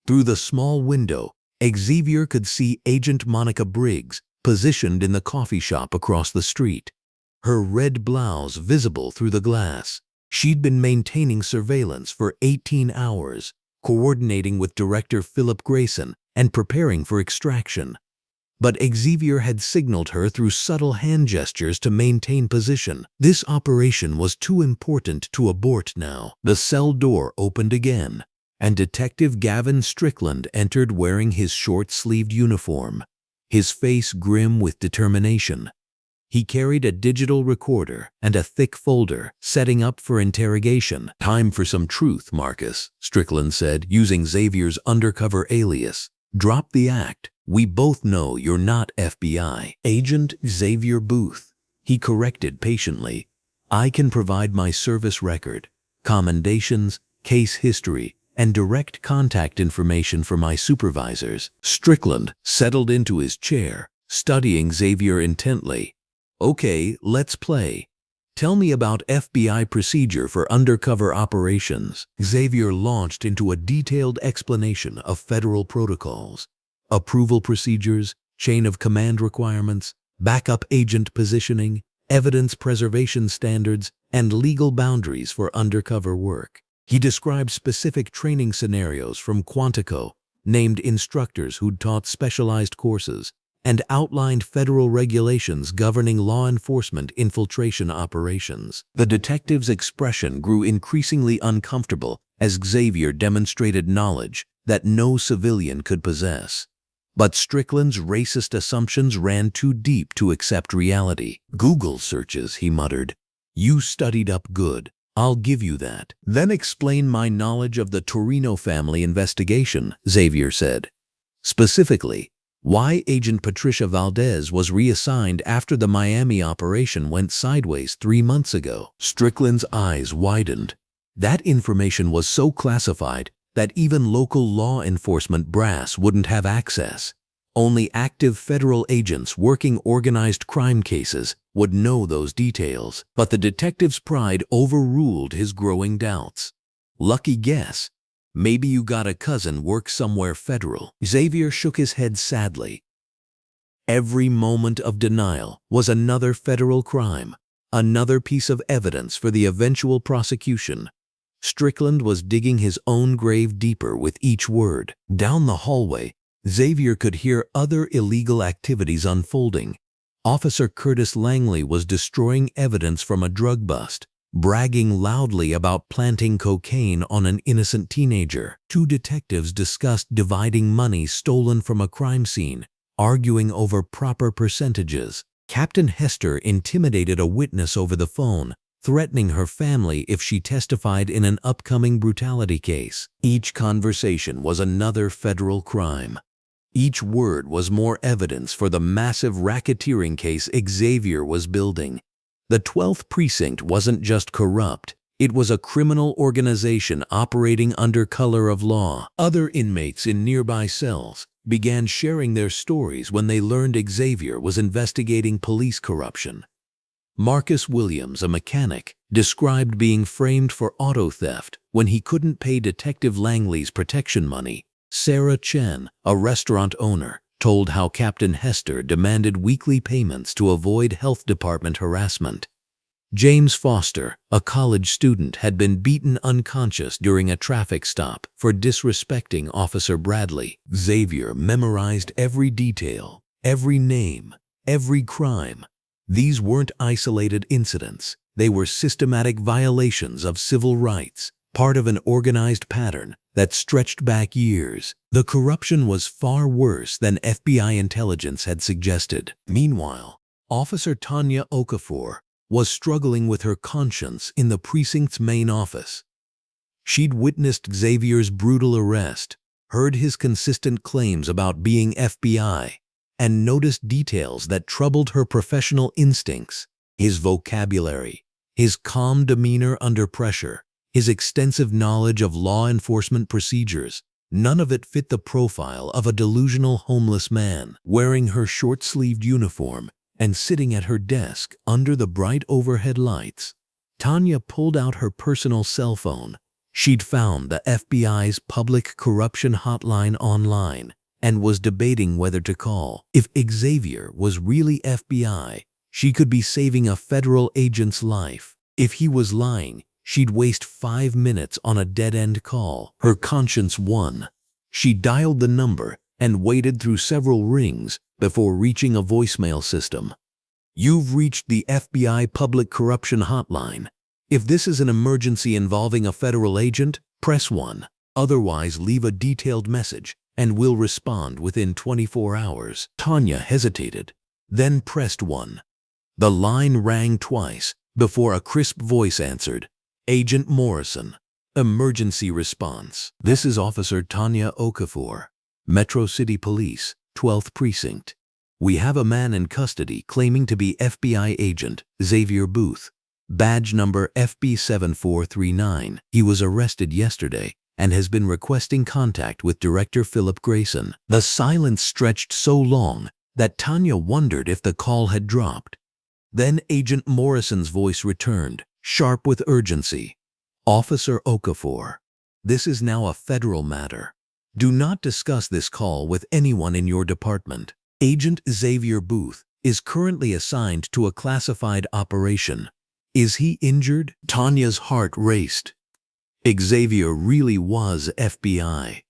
Through the small window, Xavier could see Agent Monica Briggs positioned in the coffee shop across the street, her red blouse visible through the glass. She'd been maintaining surveillance for 18 hours, coordinating with Director Philip Grayson and preparing for extraction. But Xavier had signaled her through subtle hand gestures to maintain position. This operation was too important to abort now. The cell door opened again, and Detective Gavin Strickland entered wearing his short-sleeved uniform, his face grim with determination. He carried a digital recorder and a thick folder, setting up for interrogation. Time for some truth, Marcus, Strickland said, using Xavier's undercover alias. Drop the act. We both know you're not FBI. Agent Xavier Booth, he corrected patiently. I can provide my service record, commendations, case history, and direct contact information for my supervisors. Strickland settled into his chair, studying Xavier intently. Okay, let's play. Tell me about FBI procedure for undercover operations. Xavier launched into a detailed explanation of federal protocols, approval procedures, chain of command requirements, backup agent positioning, evidence preservation standards, and legal boundaries for undercover work. He described specific training scenarios from Quantico, named instructors who'd taught specialized courses, and outlined federal regulations governing law enforcement infiltration operations. The detective's expression grew increasingly uncomfortable as Xavier demonstrated knowledge that no civilian could possess. But Strickland's racist assumptions ran too deep to accept reality. Google searches, he muttered. You studied up good. I'll give you that. Then explain my knowledge of the Torino family investigation, Xavier said. Specifically, why Agent Patricia Valdez was reassigned after the Miami operation went sideways 3 months ago. Strickland's eyes widened. That information was so classified that even local law enforcement brass wouldn't have access. Only active federal agents working organized crime cases would know those details. But the detective's pride overruled his growing doubts. Lucky guess. Maybe you got a cousin work somewhere federal. Xavier shook his head sadly. Every moment of denial was another federal crime, another piece of evidence for the eventual prosecution. Strickland was digging his own grave deeper with each word. Down the hallway, Xavier could hear other illegal activities unfolding. Officer Curtis Langley was destroying evidence from a drug bust, bragging loudly about planting cocaine on an innocent teenager. 2 detectives discussed dividing money stolen from a crime scene, arguing over proper percentages. Captain Hester intimidated a witness over the phone, threatening her family if she testified in an upcoming brutality case. Each conversation was another federal crime. Each word was more evidence for the massive racketeering case Xavier was building. The 12th precinct wasn't just corrupt, it was a criminal organization operating under color of law. Other inmates in nearby cells began sharing their stories when they learned Xavier was investigating police corruption. Marcus Williams, a mechanic, described being framed for auto theft when he couldn't pay Detective Langley's protection money. Sarah Chen, a restaurant owner, told how Captain Hester demanded weekly payments to avoid health department harassment. James Foster, a college student, had been beaten unconscious during a traffic stop for disrespecting Officer Bradley. Xavier memorized every detail, every name, every crime. These weren't isolated incidents. They were systematic violations of civil rights, part of an organized pattern that stretched back years. The corruption was far worse than FBI intelligence had suggested. Meanwhile, Officer Tanya Okafor was struggling with her conscience in the precinct's main office. She'd witnessed Xavier's brutal arrest, heard his consistent claims about being FBI, and noticed details that troubled her professional instincts. His vocabulary, his calm demeanor under pressure, his extensive knowledge of law enforcement procedures. None of it fit the profile of a delusional homeless man. Wearing her short-sleeved uniform and sitting at her desk under the bright overhead lights, Tanya pulled out her personal cell phone. She'd found the FBI's public corruption hotline online and was debating whether to call. If Xavier was really FBI, she could be saving a federal agent's life. If he was lying, she'd waste 5 minutes on a dead-end call. Her conscience won. She dialed the number and waited through several rings before reaching a voicemail system. You've reached the FBI Public Corruption Hotline. If this is an emergency involving a federal agent, press 1. Otherwise, leave a detailed message and we'll respond within 24 hours. Tanya hesitated, then pressed 1. The line rang twice before a crisp voice answered. Agent Morrison, emergency response. This is Officer Tanya Okafor, Metro City Police, 12th Precinct. We have a man in custody claiming to be FBI agent Xavier Booth, badge number FB7439. He was arrested yesterday and has been requesting contact with Director Philip Grayson. The silence stretched so long that Tanya wondered if the call had dropped. Then Agent Morrison's voice returned, sharp with urgency. "Officer Okafor, this is now a federal matter. Do not discuss this call with anyone in your department. Agent Xavier Booth is currently assigned to a classified operation. Is he injured?" Tanya's heart raced. Xavier really was FBI.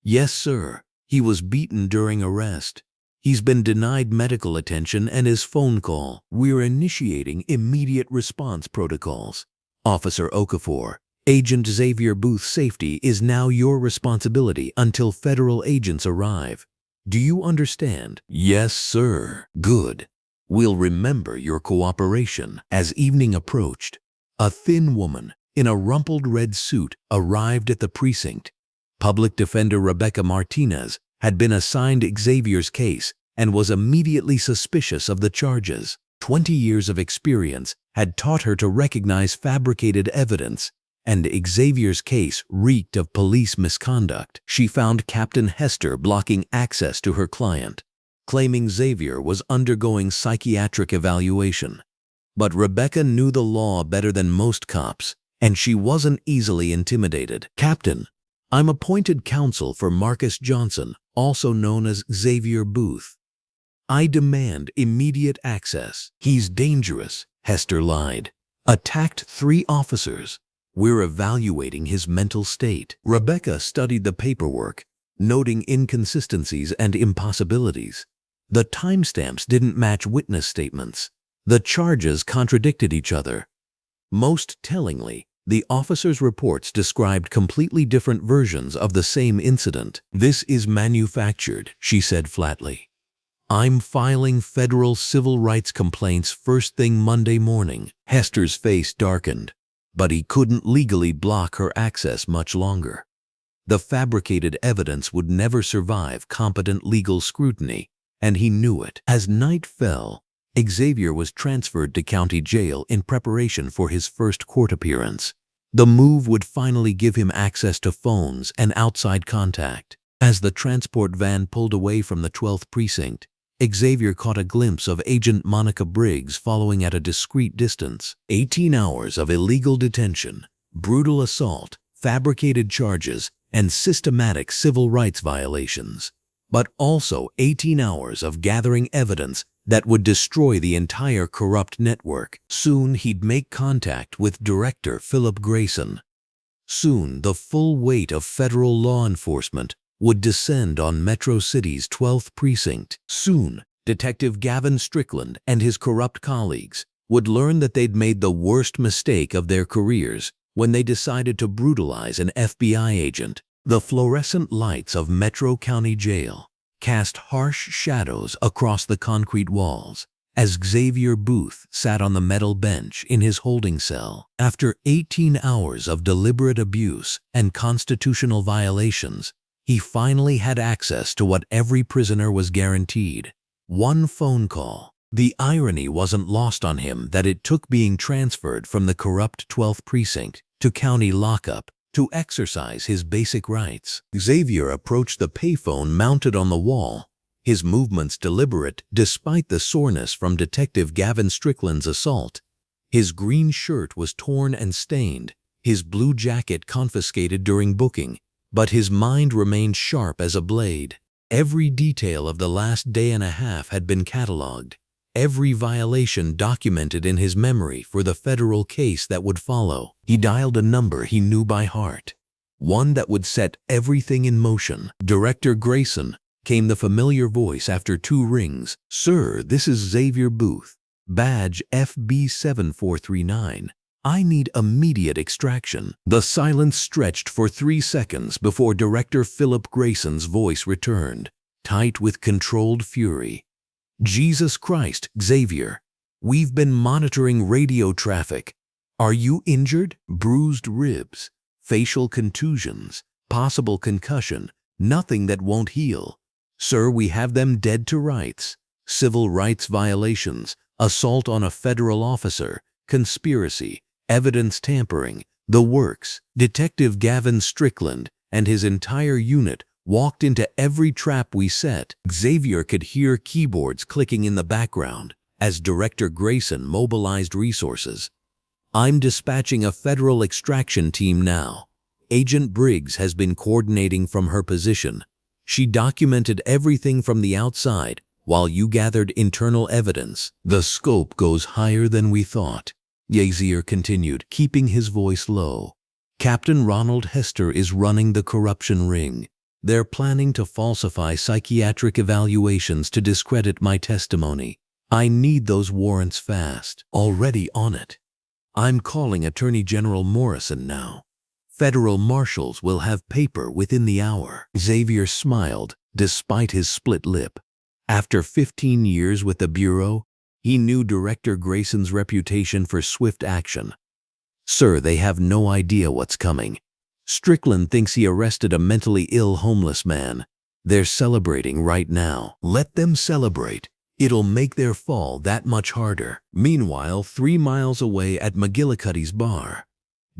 "Yes, sir. He was beaten during arrest. He's been denied medical attention and his phone call. We're initiating immediate response protocols. Officer Okafor, Agent Xavier Booth's safety is now your responsibility until federal agents arrive. Do you understand?" "Yes, sir." "Good. We'll remember your cooperation." As evening approached, a thin woman in a rumpled red suit arrived at the precinct. Public Defender Rebecca Martinez had been assigned Xavier's case and was immediately suspicious of the charges. 20 years of experience had taught her to recognize fabricated evidence, and Xavier's case reeked of police misconduct. She found Captain Hester blocking access to her client, claiming Xavier was undergoing psychiatric evaluation. But Rebecca knew the law better than most cops, and she wasn't easily intimidated. "Captain, I'm appointed counsel for Marcus Johnson, also known as Xavier Booth. I demand immediate access." "He's dangerous," Hester lied. "Attacked 3 officers. We're evaluating his mental state." Rebecca studied the paperwork, noting inconsistencies and impossibilities. The timestamps didn't match witness statements. The charges contradicted each other. Most tellingly, the officers' reports described completely different versions of the same incident. "This is manufactured," she said flatly. "I'm filing federal civil rights complaints first thing Monday morning." Hester's face darkened, but he couldn't legally block her access much longer. The fabricated evidence would never survive competent legal scrutiny, and he knew it. As night fell, Xavier was transferred to county jail in preparation for his first court appearance. The move would finally give him access to phones and outside contact. As the transport van pulled away from the 12th precinct, Xavier caught a glimpse of Agent Monica Briggs following at a discreet distance. 18 hours of illegal detention, brutal assault, fabricated charges, and systematic civil rights violations. But also 18 hours of gathering evidence that would destroy the entire corrupt network. Soon he'd make contact with Director Philip Grayson. Soon the full weight of federal law enforcement would descend on Metro City's 12th precinct. Soon, Detective Gavin Strickland and his corrupt colleagues would learn that they'd made the worst mistake of their careers when they decided to brutalize an FBI agent. The fluorescent lights of Metro County Jail cast harsh shadows across the concrete walls as Xavier Booth sat on the metal bench in his holding cell. After 18 hours of deliberate abuse and constitutional violations, he finally had access to what every prisoner was guaranteed: one phone call. The irony wasn't lost on him that it took being transferred from the corrupt 12th precinct to county lockup to exercise his basic rights. Xavier approached the payphone mounted on the wall, his movements deliberate despite the soreness from Detective Gavin Strickland's assault. His green shirt was torn and stained, his blue jacket confiscated during booking, but his mind remained sharp as a blade. Every detail of the last day and a half had been cataloged, every violation documented in his memory for the federal case that would follow. He dialed a number he knew by heart, one that would set everything in motion. "Director Grayson," came the familiar voice after 2 rings. "Sir, this is Xavier Booth, badge FB7439. I need immediate extraction." The silence stretched for 3 seconds before Director Philip Grayson's voice returned, tight with controlled fury. "Jesus Christ, Xavier. We've been monitoring radio traffic. Are you injured? Bruised ribs, facial contusions, possible concussion, nothing that won't heal. Sir, we have them dead to rights. Civil rights violations, assault on a federal officer, conspiracy, evidence tampering, the works." Detective Gavin Strickland and his entire unit walked into every trap we set. Xavier could hear keyboards clicking in the background, as Director Grayson mobilized resources. "I'm dispatching a federal extraction team now. Agent Briggs has been coordinating from her position. She documented everything from the outside while you gathered internal evidence." "The scope goes higher than we thought," Xavier continued, keeping his voice low. "Captain Ronald Hester is running the corruption ring. They're planning to falsify psychiatric evaluations to discredit my testimony. I need those warrants fast." "Already on it. I'm calling Attorney General Morrison now. Federal marshals will have paper within the hour." Xavier smiled, despite his split lip. After 15 years with the Bureau, he knew Director Grayson's reputation for swift action. "Sir, they have no idea what's coming. Strickland thinks he arrested a mentally ill homeless man. They're celebrating right now." "Let them celebrate. It'll make their fall that much harder." Meanwhile, 3 miles away at McGillicuddy's bar,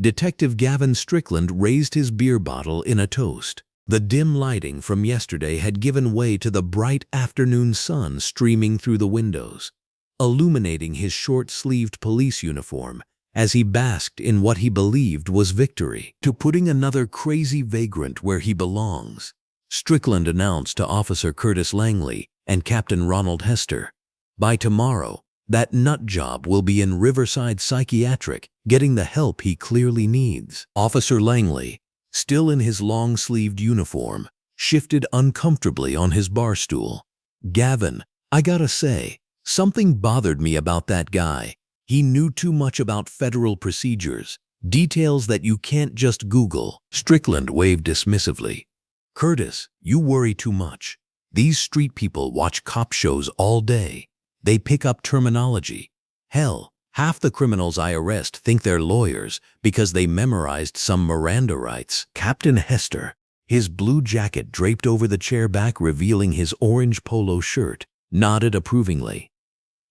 Detective Gavin Strickland raised his beer bottle in a toast. The dim lighting from yesterday had given way to the bright afternoon sun streaming through the windows, illuminating his short-sleeved police uniform as he basked in what he believed was victory. "To putting another crazy vagrant where he belongs," Strickland announced to Officer Curtis Langley and Captain Ronald Hester. "By tomorrow, that nut job will be in Riverside Psychiatric, getting the help he clearly needs." Officer Langley, still in his long-sleeved uniform, shifted uncomfortably on his bar stool. "Gavin, I gotta say, something bothered me about that guy. He knew too much about federal procedures, details that you can't just Google." Strickland waved dismissively. "Curtis, you worry too much. These street people watch cop shows all day. They pick up terminology. Hell, half the criminals I arrest think they're lawyers because they memorized some Miranda rights." Captain Hester, his blue jacket draped over the chair back revealing his orange polo shirt, nodded approvingly.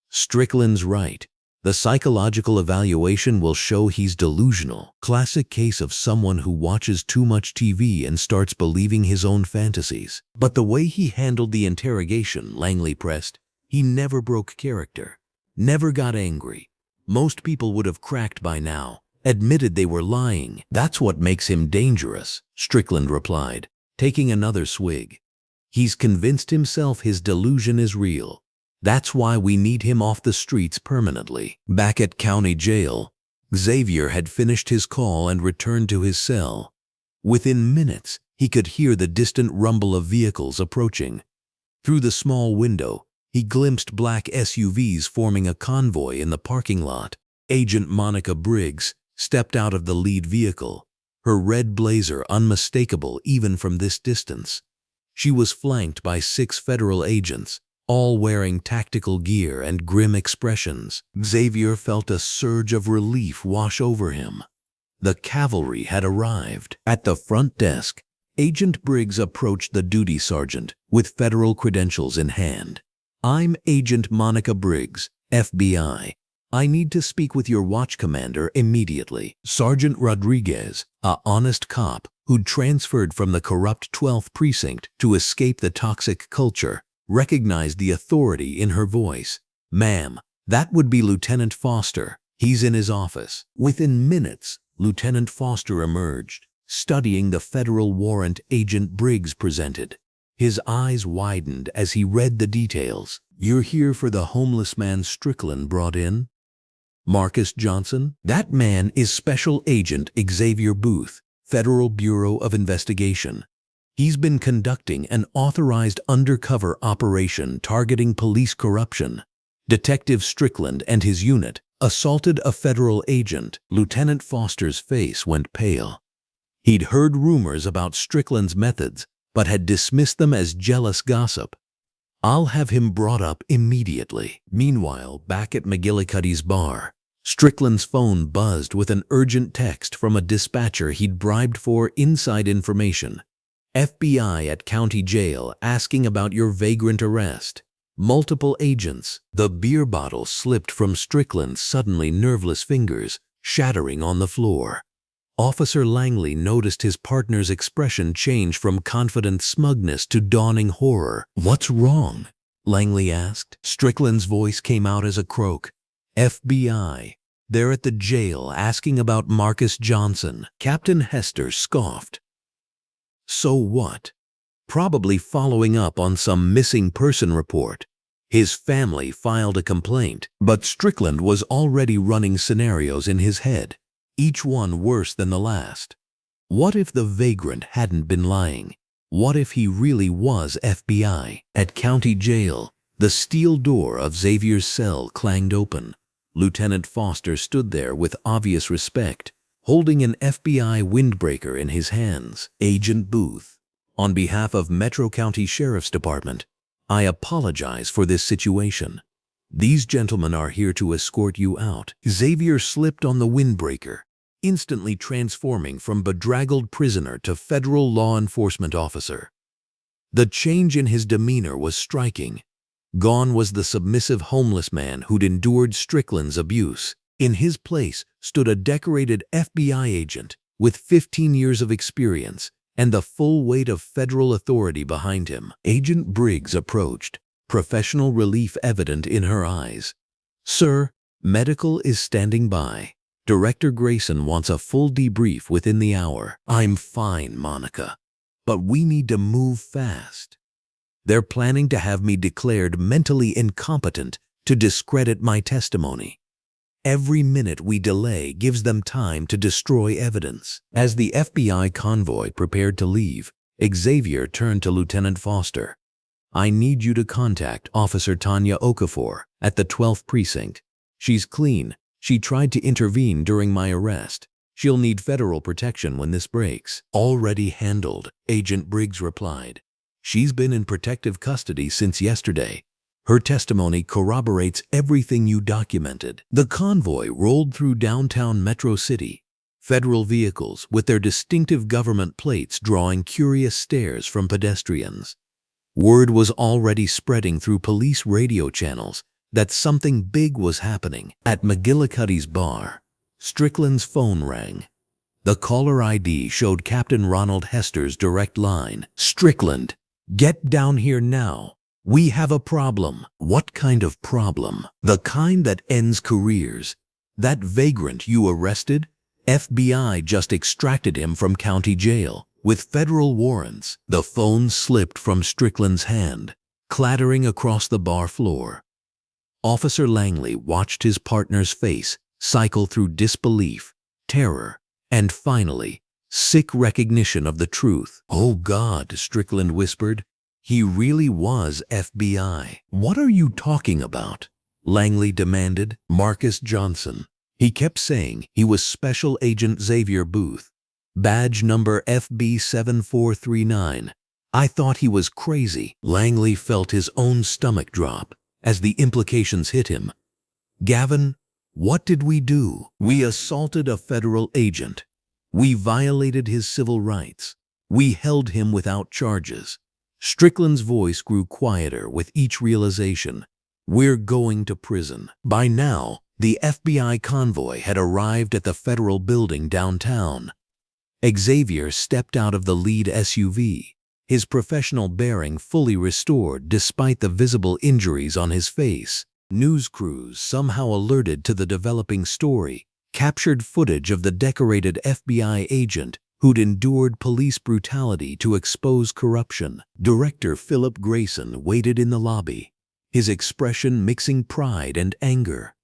"Strickland's right. The psychological evaluation will show he's delusional. Classic case of someone who watches too much TV and starts believing his own fantasies." "But the way he handled the interrogation," Langley pressed, "he never broke character, never got angry. Most people would have cracked by now, admitted they were lying." "That's what makes him dangerous," Strickland replied, taking another swig. "He's convinced himself his delusion is real. That's why we need him off the streets permanently." Back at county jail, Xavier had finished his call and returned to his cell. Within minutes, he could hear the distant rumble of vehicles approaching. Through the small window, he glimpsed black SUVs forming a convoy in the parking lot. Agent Monica Briggs stepped out of the lead vehicle, her red blazer unmistakable even from this distance. She was flanked by 6 federal agents, all wearing tactical gear and grim expressions. Xavier felt a surge of relief wash over him. The cavalry had arrived. At the front desk, Agent Briggs approached the duty sergeant with federal credentials in hand. "I'm Agent Monica Briggs, FBI. I need to speak with your watch commander immediately." Sergeant Rodriguez, a honest cop who'd transferred from the corrupt 12th precinct to escape the toxic culture, recognized the authority in her voice. "Ma'am, that would be Lieutenant Foster. He's in his office." Within minutes, Lieutenant Foster emerged, studying the federal warrant Agent Briggs presented. His eyes widened as he read the details. "You're here for the homeless man Strickland brought in? Marcus Johnson? That man is Special Agent Xavier Booth, Federal Bureau of Investigation. He's been conducting an authorized undercover operation targeting police corruption. Detective Strickland and his unit assaulted a federal agent." Lieutenant Foster's face went pale. He'd heard rumors about Strickland's methods, but had dismissed them as jealous gossip. "I'll have him brought up immediately." Meanwhile, back at McGillicuddy's bar, Strickland's phone buzzed with an urgent text from a dispatcher he'd bribed for inside information. "FBI at county jail asking about your vagrant arrest. Multiple agents." The beer bottle slipped from Strickland's suddenly nerveless fingers, shattering on the floor. Officer Langley noticed his partner's expression change from confident smugness to dawning horror. "What's wrong?" Langley asked. Strickland's voice came out as a croak. FBI. They're at the jail asking about Marcus Johnson. Captain Hester scoffed. So what? Probably following up on some missing person report. His family filed a complaint, but Strickland was already running scenarios in his head, each one worse than the last. What if the vagrant hadn't been lying? What if he really was FBI? At county jail, the steel door of Xavier's cell clanged open. Lieutenant Foster stood there with obvious respect, holding an FBI windbreaker in his hands. Agent Booth, on behalf of Metro County Sheriff's Department, I apologize for this situation. These gentlemen are here to escort you out. Xavier slipped on the windbreaker, instantly transforming from bedraggled prisoner to federal law enforcement officer. The change in his demeanor was striking. Gone was the submissive homeless man who'd endured Strickland's abuse. In his place stood a decorated FBI agent with 15 years of experience and the full weight of federal authority behind him. Agent Briggs approached, professional relief evident in her eyes. Sir, medical is standing by. Director Grayson wants a full debrief within the hour. I'm fine, Monica, but we need to move fast. They're planning to have me declared mentally incompetent to discredit my testimony. Every minute we delay gives them time to destroy evidence. As the FBI convoy prepared to leave, Xavier turned to Lieutenant Foster. I need you to contact Officer Tanya Okafor at the 12th Precinct. She's clean. She tried to intervene during my arrest. She'll need federal protection when this breaks. Already handled, Agent Briggs replied. She's been in protective custody since yesterday. Her testimony corroborates everything you documented. The convoy rolled through downtown Metro City. Federal vehicles with their distinctive government plates drawing curious stares from pedestrians. Word was already spreading through police radio channels that something big was happening. At McGillicuddy's bar, Strickland's phone rang. The caller ID showed Captain Ronald Hester's direct line. Strickland, get down here now. We have a problem. What kind of problem? The kind that ends careers. That vagrant you arrested? FBI just extracted him from county jail with federal warrants. The phone slipped from Strickland's hand, clattering across the bar floor. Officer Langley watched his partner's face cycle through disbelief, terror, and finally, sick recognition of the truth. Oh God, Strickland whispered. He really was FBI. What are you talking about? Langley demanded. Marcus Johnson. He kept saying he was Special Agent Xavier Booth. Badge number FB7439. I thought he was crazy. Langley felt his own stomach drop as the implications hit him. Gavin, what did we do? We assaulted a federal agent. We violated his civil rights. We held him without charges. Strickland's voice grew quieter with each realization. We're going to prison. By now, the FBI convoy had arrived at the federal building downtown. Xavier stepped out of the lead SUV, his professional bearing fully restored despite the visible injuries on his face. News crews, somehow alerted to the developing story, captured footage of the decorated FBI agent who'd endured police brutality to expose corruption. Director Philip Grayson waited in the lobby, his expression mixing pride and anger.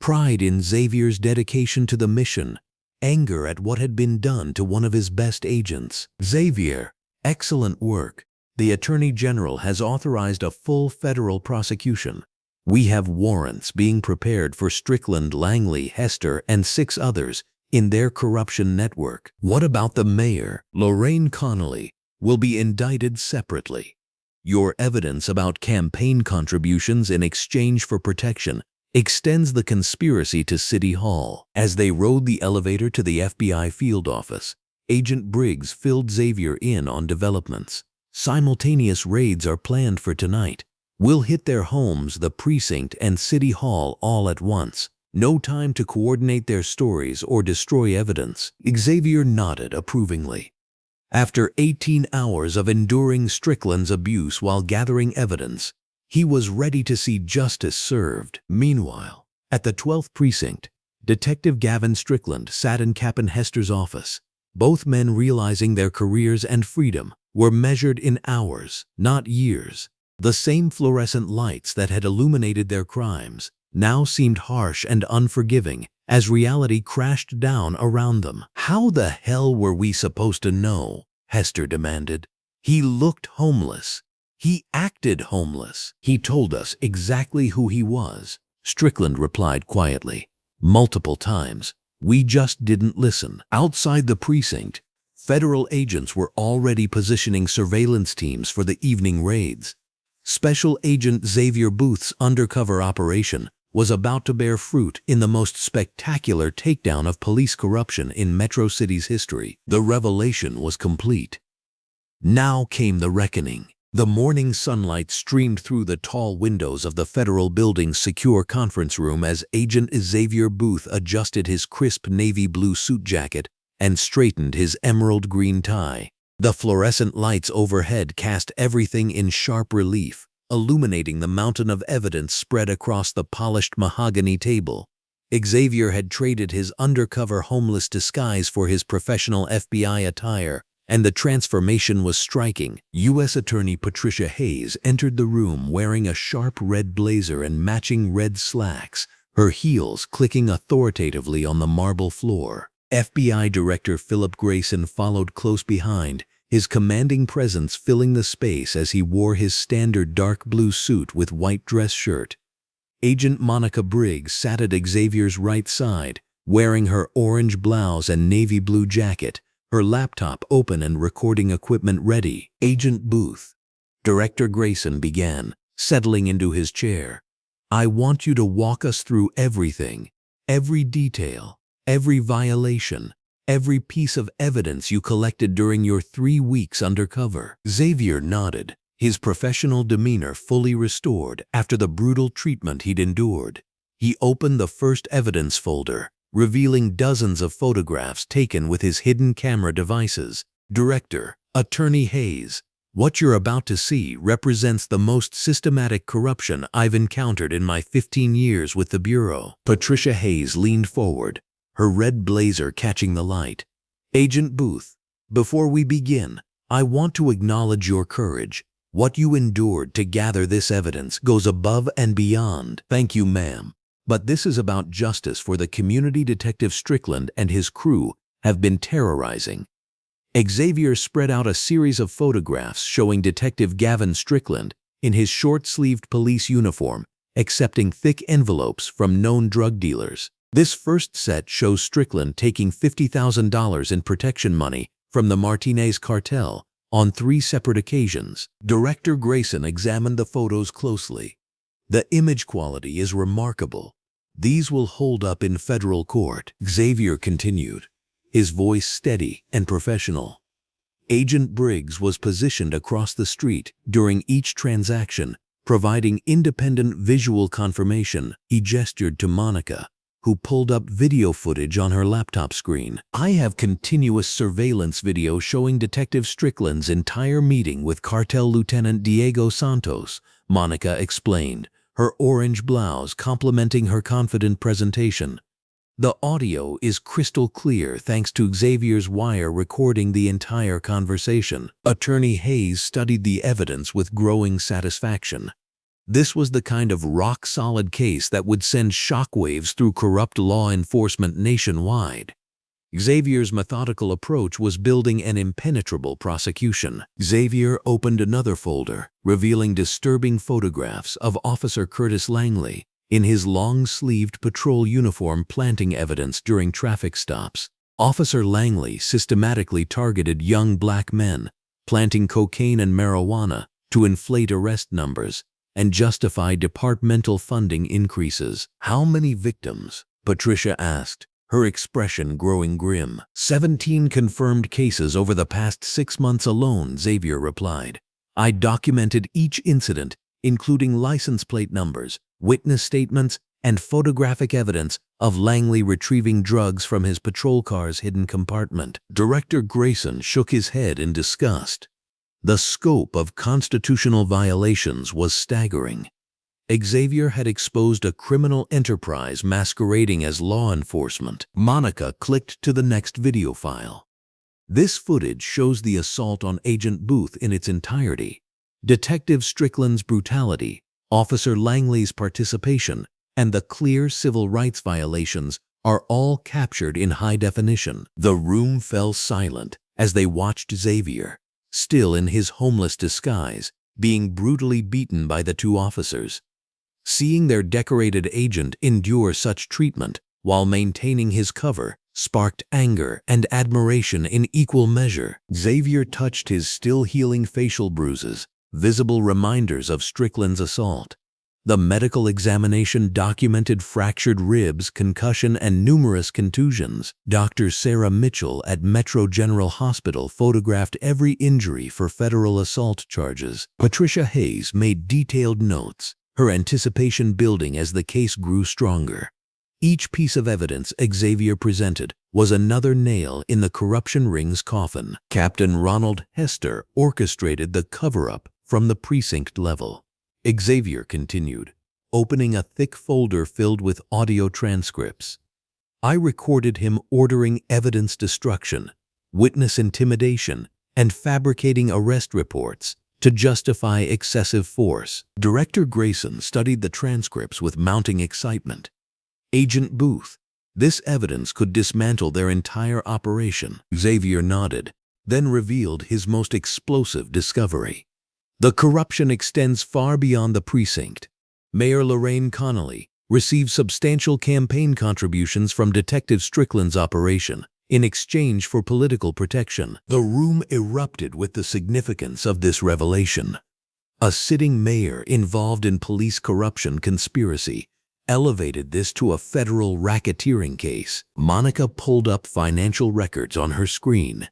Pride in Xavier's dedication to the mission, anger at what had been done to one of his best agents. Xavier, excellent work. The Attorney General has authorized a full federal prosecution. We have warrants being prepared for Strickland, Langley, Hester, and 6 others in their corruption network. What about the mayor? Lorraine Connolly will be indicted separately. Your evidence about campaign contributions in exchange for protection extends the conspiracy to City Hall. As they rode the elevator to the FBI field office, Agent Briggs filled Xavier in on developments. Simultaneous raids are planned for tonight. We'll hit their homes, the precinct, and City Hall all at once. No time to coordinate their stories or destroy evidence. Xavier nodded approvingly. After 18 hours of enduring Strickland's abuse while gathering evidence, He was ready to see justice served. Meanwhile, at the 12th precinct, Detective Gavin Strickland sat in Captain Hester's office. Both men, realizing their careers and freedom were measured in hours, not years. The same fluorescent lights that had illuminated their crimes now seemed harsh and unforgiving as reality crashed down around them. "How the hell were we supposed to know?" Hester demanded. "He looked homeless. He acted homeless. He told us exactly who he was," Strickland replied quietly. "Multiple times. We just didn't listen." Outside the precinct, federal agents were already positioning surveillance teams for the evening raids. Special Agent Xavier Booth's undercover operation was about to bear fruit in the most spectacular takedown of police corruption in Metro City's history. The revelation was complete. Now came the reckoning. The morning sunlight streamed through the tall windows of the federal building's secure conference room as Agent Xavier Booth adjusted his crisp navy blue suit jacket and straightened his emerald green tie. The fluorescent lights overhead cast everything in sharp relief, illuminating the mountain of evidence spread across the polished mahogany table. Xavier had traded his undercover homeless disguise for his professional FBI attire, and the transformation was striking. U.S. Attorney Patricia Hayes entered the room wearing a sharp red blazer and matching red slacks, her heels clicking authoritatively on the marble floor. FBI Director Philip Grayson followed close behind, his commanding presence filling the space as he wore his standard dark blue suit with white dress shirt. Agent Monica Briggs sat at Xavier's right side, wearing her orange blouse and navy blue jacket, her laptop open and recording equipment ready. "Agent Booth," Director Grayson began, settling into his chair. "I want you to walk us through everything, every detail, every violation, every piece of evidence you collected during your 3 weeks undercover." Xavier nodded, his professional demeanor fully restored after the brutal treatment he'd endured. He opened the first evidence folder, revealing dozens of photographs taken with his hidden camera devices. "Director, Attorney Hayes, what you're about to see represents the most systematic corruption I've encountered in my 15 years with the Bureau." Patricia Hayes leaned forward, her red blazer catching the light. "Agent Booth, before we begin, I want to acknowledge your courage. What you endured to gather this evidence goes above and beyond." "Thank you, ma'am. But this is about justice for the community Detective Strickland and his crew have been terrorizing." Xavier spread out a series of photographs showing Detective Gavin Strickland in his short-sleeved police uniform, accepting thick envelopes from known drug dealers. This first set shows Strickland taking $50,000 in protection money from the Martinez cartel on 3 separate occasions. Director Grayson examined the photos closely. "The image quality is remarkable. These will hold up in federal court," Xavier continued, his voice steady and professional. Agent Briggs was positioned across the street during each transaction, providing independent visual confirmation. He gestured to Monica, who pulled up video footage on her laptop screen. "I have continuous surveillance video showing Detective Strickland's entire meeting with Cartel Lieutenant Diego Santos," Monica explained, her orange blouse complementing her confident presentation. "The audio is crystal clear thanks to Xavier's wire recording the entire conversation." Attorney Hayes studied the evidence with growing satisfaction. This was the kind of rock-solid case that would send shockwaves through corrupt law enforcement nationwide. Xavier's methodical approach was building an impenetrable prosecution. Xavier opened another folder, revealing disturbing photographs of Officer Curtis Langley in his long-sleeved patrol uniform planting evidence during traffic stops. Officer Langley systematically targeted young black men, planting cocaine and marijuana to inflate arrest numbers and justify departmental funding increases. "How many victims?" Patricia asked, her expression growing grim. 17 confirmed cases over the past 6 months alone," Xavier replied. "I documented each incident, including license plate numbers, witness statements, and photographic evidence of Langley retrieving drugs from his patrol car's hidden compartment." Director Grayson shook his head in disgust. The scope of constitutional violations was staggering. Xavier had exposed a criminal enterprise masquerading as law enforcement. Monica clicked to the next video file. This footage shows the assault on Agent Booth in its entirety. Detective Strickland's brutality, Officer Langley's participation, and the clear civil rights violations are all captured in high definition. The room fell silent as they watched Xavier, still in his homeless disguise, being brutally beaten by the two officers. Seeing their decorated agent endure such treatment while maintaining his cover sparked anger and admiration in equal measure. Xavier touched his still-healing facial bruises, visible reminders of Strickland's assault. The medical examination documented fractured ribs, concussion, and numerous contusions. Dr. Sarah Mitchell at Metro General Hospital photographed every injury for federal assault charges. Patricia Hayes made detailed notes, her anticipation building as the case grew stronger. Each piece of evidence Xavier presented was another nail in the corruption ring's coffin. Captain Ronald Hester orchestrated the cover-up from the precinct level. Xavier continued, opening a thick folder filled with audio transcripts. I recorded him ordering evidence destruction, witness intimidation, and fabricating arrest reports to justify excessive force. Director Grayson studied the transcripts with mounting excitement. Agent Booth, this evidence could dismantle their entire operation. Xavier nodded, then revealed his most explosive discovery. The corruption extends far beyond the precinct. Mayor Lorraine Connolly received substantial campaign contributions from Detective Strickland's operation in exchange for political protection. The room erupted with the significance of this revelation. A sitting mayor involved in police corruption conspiracy elevated this to a federal racketeering case. Monica pulled up financial records on her screen.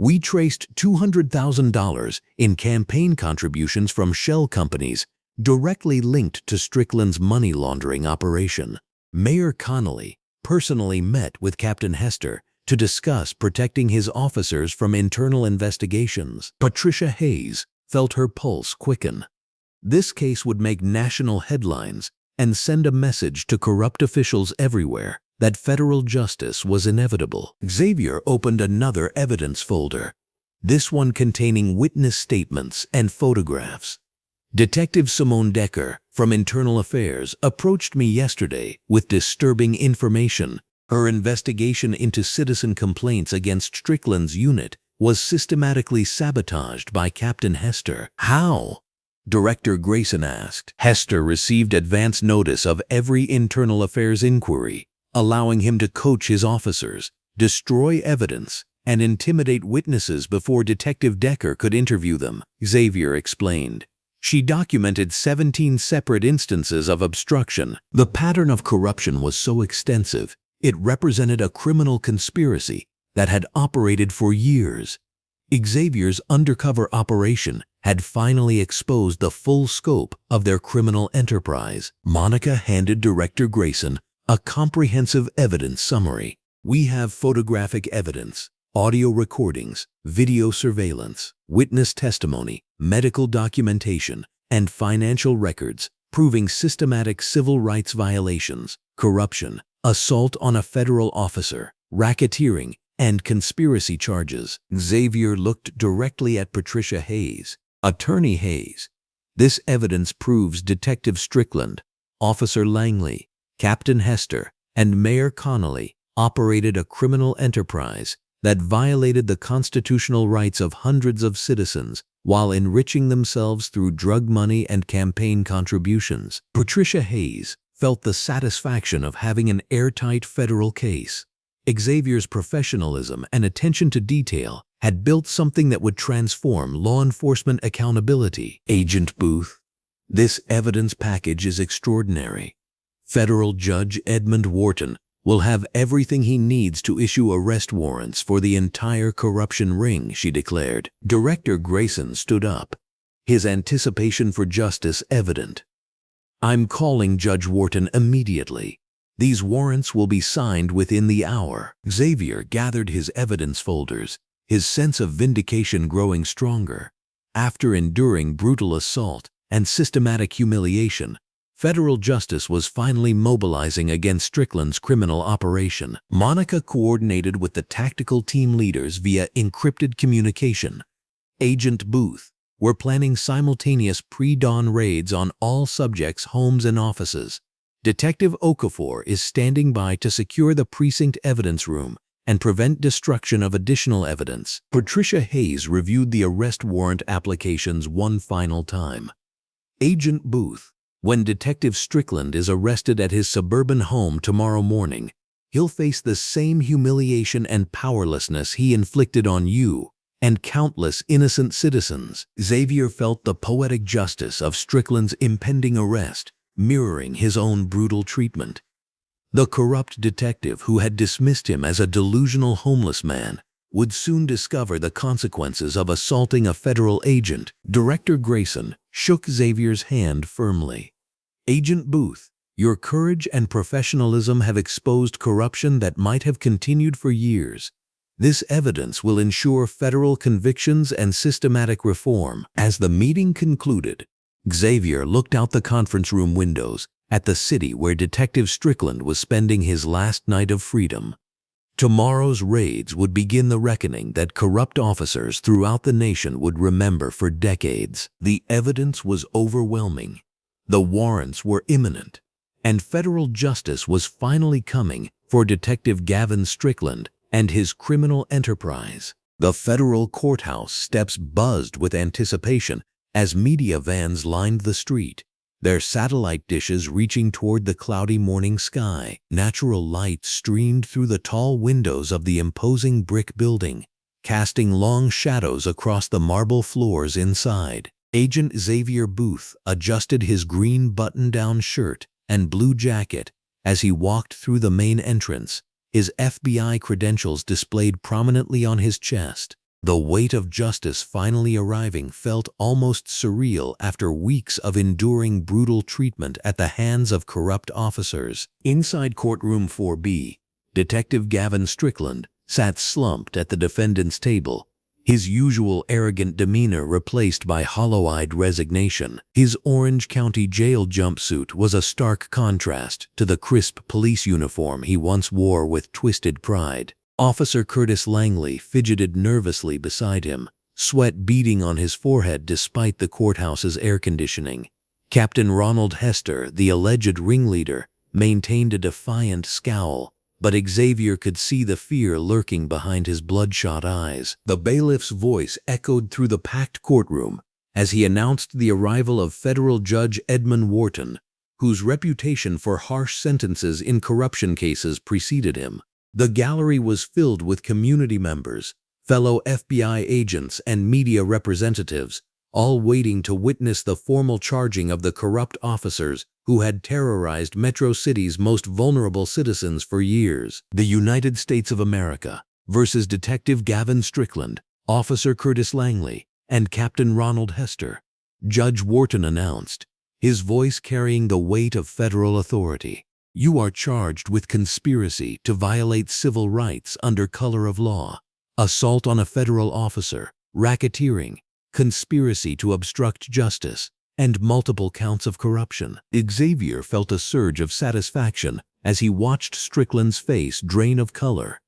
We traced $200,000 in campaign contributions from shell companies directly linked to Strickland's money laundering operation. Mayor Connolly personally met with Captain Hester to discuss protecting his officers from internal investigations. Patricia Hayes felt her pulse quicken. This case would make national headlines and send a message to corrupt officials everywhere that federal justice was inevitable. Xavier opened another evidence folder, this one containing witness statements and photographs. Detective Simone Decker from Internal Affairs approached me yesterday with disturbing information. Her investigation into citizen complaints against Strickland's unit was systematically sabotaged by Captain Hester. How? Director Grayson asked. Hester received advance notice of every internal affairs inquiry, allowing him to coach his officers, destroy evidence, and intimidate witnesses before Detective Decker could interview them, Xavier explained. She documented 17 separate instances of obstruction. The pattern of corruption was so extensive, it represented a criminal conspiracy that had operated for years. Xavier's undercover operation had finally exposed the full scope of their criminal enterprise. Monica handed Director Grayson a comprehensive evidence summary. We have photographic evidence, audio recordings, video surveillance, witness testimony, medical documentation, and financial records proving systematic civil rights violations, corruption, assault on a federal officer, racketeering, and conspiracy charges. Xavier looked directly at Patricia Hayes. Attorney Hayes, this evidence proves Detective Strickland, Officer Langley, Captain Hester, and Mayor Connolly operated a criminal enterprise that violated the constitutional rights of hundreds of citizens while enriching themselves through drug money and campaign contributions. Patricia Hayes felt the satisfaction of having an airtight federal case. Xavier's professionalism and attention to detail had built something that would transform law enforcement accountability. Agent Booth, this evidence package is extraordinary. Federal Judge Edmund Wharton will have everything he needs to issue arrest warrants for the entire corruption ring, she declared. Director Grayson stood up, his anticipation for justice evident. I'm calling Judge Wharton immediately. These warrants will be signed within the hour. Xavier gathered his evidence folders, his sense of vindication growing stronger. After enduring brutal assault and systematic humiliation, federal justice was finally mobilizing against Strickland's criminal operation. Monica coordinated with the tactical team leaders via encrypted communication. Agent Booth were planning simultaneous pre-dawn raids on all subjects' homes and offices. Detective Okafor is standing by to secure the precinct evidence room and prevent destruction of additional evidence. Patricia Hayes reviewed the arrest warrant applications one final time. Agent Booth, when Detective Strickland is arrested at his suburban home tomorrow morning, he'll face the same humiliation and powerlessness he inflicted on you and countless innocent citizens. Xavier felt the poetic justice of Strickland's impending arrest, mirroring his own brutal treatment. The corrupt detective who had dismissed him as a delusional homeless man would soon discover the consequences of assaulting a federal agent. Director Grayson shook Xavier's hand firmly. Agent Booth, your courage and professionalism have exposed corruption that might have continued for years. This evidence will ensure federal convictions and systematic reform. As the meeting concluded, Xavier looked out the conference room windows at the city where Detective Strickland was spending his last night of freedom. Tomorrow's raids would begin the reckoning that corrupt officers throughout the nation would remember for decades. The evidence was overwhelming. The warrants were imminent, and federal justice was finally coming for Detective Gavin Strickland and his criminal enterprise. The federal courthouse steps buzzed with anticipation as media vans lined the street, their satellite dishes reaching toward the cloudy morning sky. Natural light streamed through the tall windows of the imposing brick building, casting long shadows across the marble floors inside. Agent Xavier Booth adjusted his green button-down shirt and blue jacket as he walked through the main entrance, his FBI credentials displayed prominently on his chest. The weight of justice finally arriving felt almost surreal after weeks of enduring brutal treatment at the hands of corrupt officers. Inside Courtroom 4B, Detective Gavin Strickland sat slumped at the defendant's table, his usual arrogant demeanor replaced by hollow-eyed resignation. His Orange County Jail jumpsuit was a stark contrast to the crisp police uniform he once wore with twisted pride. Officer Curtis Langley fidgeted nervously beside him, sweat beading on his forehead despite the courthouse's air conditioning. Captain Ronald Hester, the alleged ringleader, maintained a defiant scowl, but Xavier could see the fear lurking behind his bloodshot eyes. The bailiff's voice echoed through the packed courtroom as he announced the arrival of federal Judge Edmund Wharton, whose reputation for harsh sentences in corruption cases preceded him. The gallery was filled with community members, fellow FBI agents, and media representatives, all waiting to witness the formal charging of the corrupt officers who had terrorized Metro City's most vulnerable citizens for years. The United States of America versus Detective Gavin Strickland, Officer Curtis Langley, and Captain Ronald Hester, Judge Wharton announced, his voice carrying the weight of federal authority. You are charged with conspiracy to violate civil rights under color of law, assault on a federal officer, racketeering, conspiracy to obstruct justice, and multiple counts of corruption. Xavier felt a surge of satisfaction as he watched Strickland's face drain of color.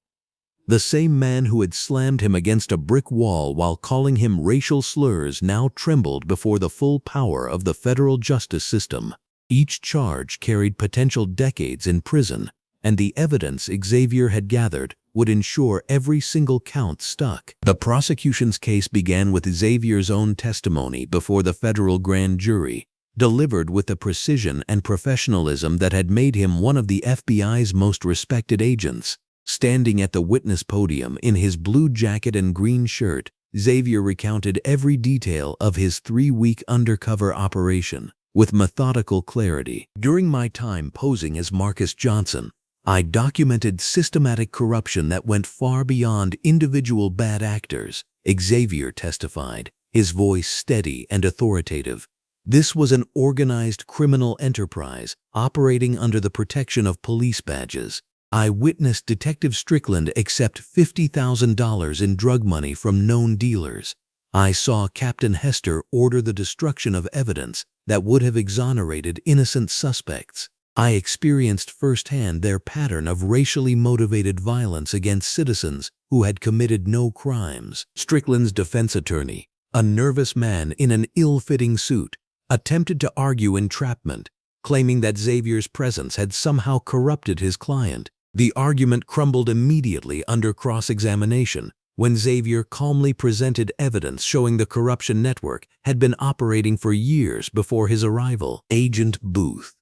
The same man who had slammed him against a brick wall while calling him racial slurs now trembled before the full power of the federal justice system. Each charge carried potential decades in prison, and the evidence Xavier had gathered would ensure every single count stuck. The prosecution's case began with Xavier's own testimony before the federal grand jury, delivered with the precision and professionalism that had made him one of the FBI's most respected agents. Standing at the witness podium in his blue jacket and green shirt, Xavier recounted every detail of his 3-week undercover operation with methodical clarity. During my time posing as Marcus Johnson, I documented systematic corruption that went far beyond individual bad actors, Xavier testified, his voice steady and authoritative. This was an organized criminal enterprise operating under the protection of police badges. I witnessed Detective Strickland accept $50,000 in drug money from known dealers. I saw Captain Hester order the destruction of evidence that would have exonerated innocent suspects. I experienced firsthand their pattern of racially motivated violence against citizens who had committed no crimes. Strickland's defense attorney, a nervous man in an ill-fitting suit, attempted to argue entrapment, claiming that Xavier's presence had somehow corrupted his client. The argument crumbled immediately under cross-examination when Xavier calmly presented evidence showing the corruption network had been operating for years before his arrival. Agent Booth: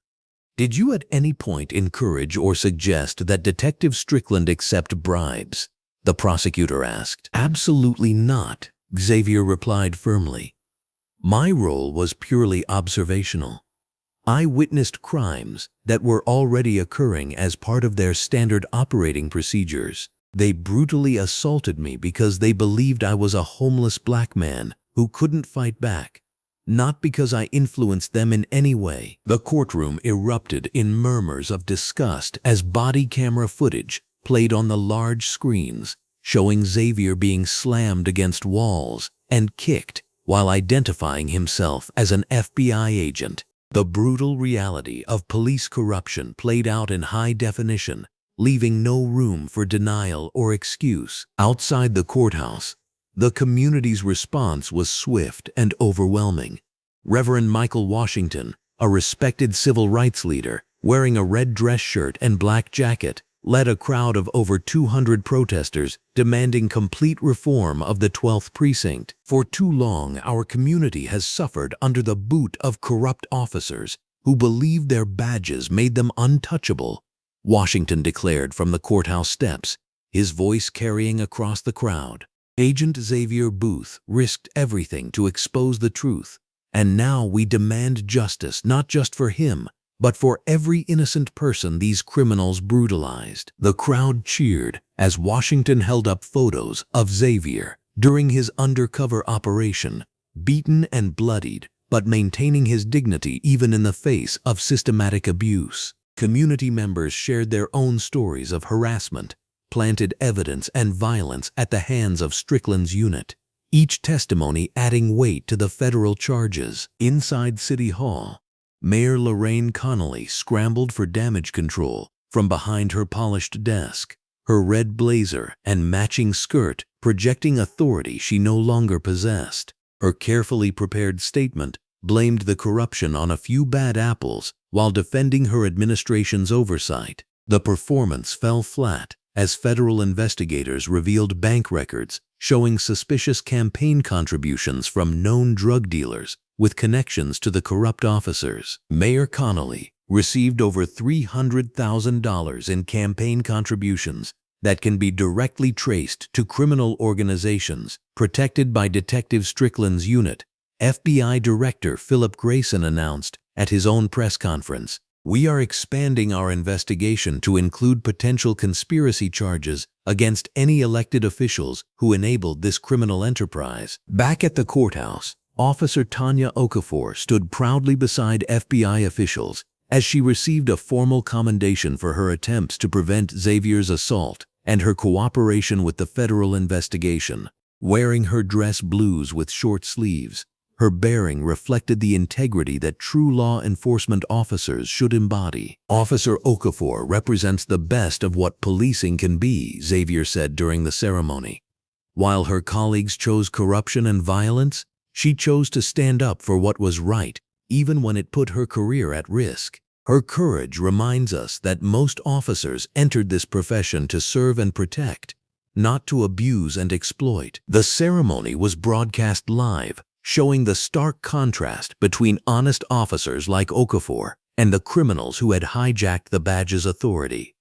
did you at any point encourage or suggest that Detective Strickland accept bribes? The prosecutor asked. Absolutely not, Xavier replied firmly. My role was purely observational. I witnessed crimes that were already occurring as part of their standard operating procedures. They brutally assaulted me because they believed I was a homeless black man who couldn't fight back, not because I influenced them in any way. The courtroom erupted in murmurs of disgust as body camera footage played on the large screens, showing Xavier being slammed against walls and kicked while identifying himself as an FBI agent. The brutal reality of police corruption played out in high definition, leaving no room for denial or excuse. Outside the courthouse, the community's response was swift and overwhelming. Reverend Michael Washington, a respected civil rights leader, wearing a red dress shirt and black jacket, led a crowd of over 200 protesters demanding complete reform of the 12th precinct. For too long, our community has suffered under the boot of corrupt officers who believed their badges made them untouchable, Washington declared from the courthouse steps, his voice carrying across the crowd. Agent Xavier Booth risked everything to expose the truth, and now we demand justice not just for him, but for every innocent person these criminals brutalized. The crowd cheered as Washington held up photos of Xavier during his undercover operation, beaten and bloodied, but maintaining his dignity even in the face of systematic abuse. Community members shared their own stories of harassment, planted evidence, and violence at the hands of Strickland's unit, each testimony adding weight to the federal charges. Inside City Hall, Mayor Lorraine Connolly scrambled for damage control from behind her polished desk, her red blazer and matching skirt projecting authority she no longer possessed. Her carefully prepared statement blamed the corruption on a few bad apples while defending her administration's oversight. The performance fell flat as federal investigators revealed bank records showing suspicious campaign contributions from known drug dealers with connections to the corrupt officers. Mayor Connolly received over $300,000 in campaign contributions that can be directly traced to criminal organizations protected by Detective Strickland's unit, FBI Director Philip Grayson announced at his own press conference. We are expanding our investigation to include potential conspiracy charges against any elected officials who enabled this criminal enterprise. Back at the courthouse, Officer Tanya Okafor stood proudly beside FBI officials as she received a formal commendation for her attempts to prevent Xavier's assault and her cooperation with the federal investigation. Wearing her dress blues with short sleeves, her bearing reflected the integrity that true law enforcement officers should embody. Officer Okafor represents the best of what policing can be, Xavier said during the ceremony. While her colleagues chose corruption and violence, she chose to stand up for what was right, even when it put her career at risk. Her courage reminds us that most officers entered this profession to serve and protect, not to abuse and exploit. The ceremony was broadcast live, showing the stark contrast between honest officers like Okafor and the criminals who had hijacked the badge's authority.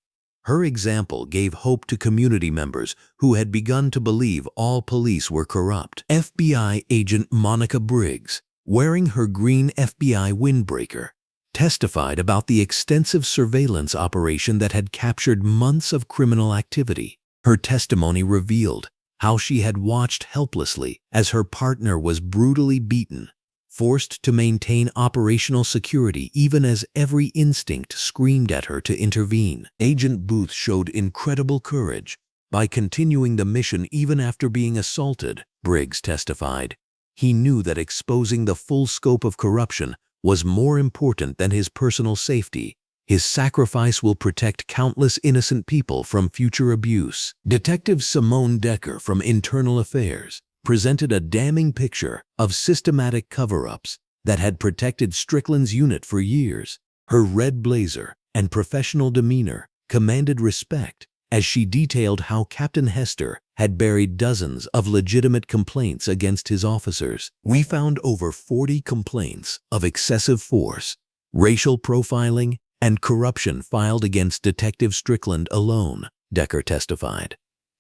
Her example gave hope to community members who had begun to believe all police were corrupt. FBI agent Monica Briggs, wearing her green FBI windbreaker, testified about the extensive surveillance operation that had captured months of criminal activity. Her testimony revealed how she had watched helplessly as her partner was brutally beaten, forced to maintain operational security even as every instinct screamed at her to intervene. Agent Booth showed incredible courage by continuing the mission even after being assaulted, Briggs testified. He knew that exposing the full scope of corruption was more important than his personal safety. His sacrifice will protect countless innocent people from future abuse. Detective Simone Decker from Internal Affairs presented a damning picture of systematic cover-ups that had protected Strickland's unit for years. Her red blazer and professional demeanor commanded respect as she detailed how Captain Hester had buried dozens of legitimate complaints against his officers. "We found over 40 complaints of excessive force, racial profiling, and corruption filed against Detective Strickland alone," Decker testified.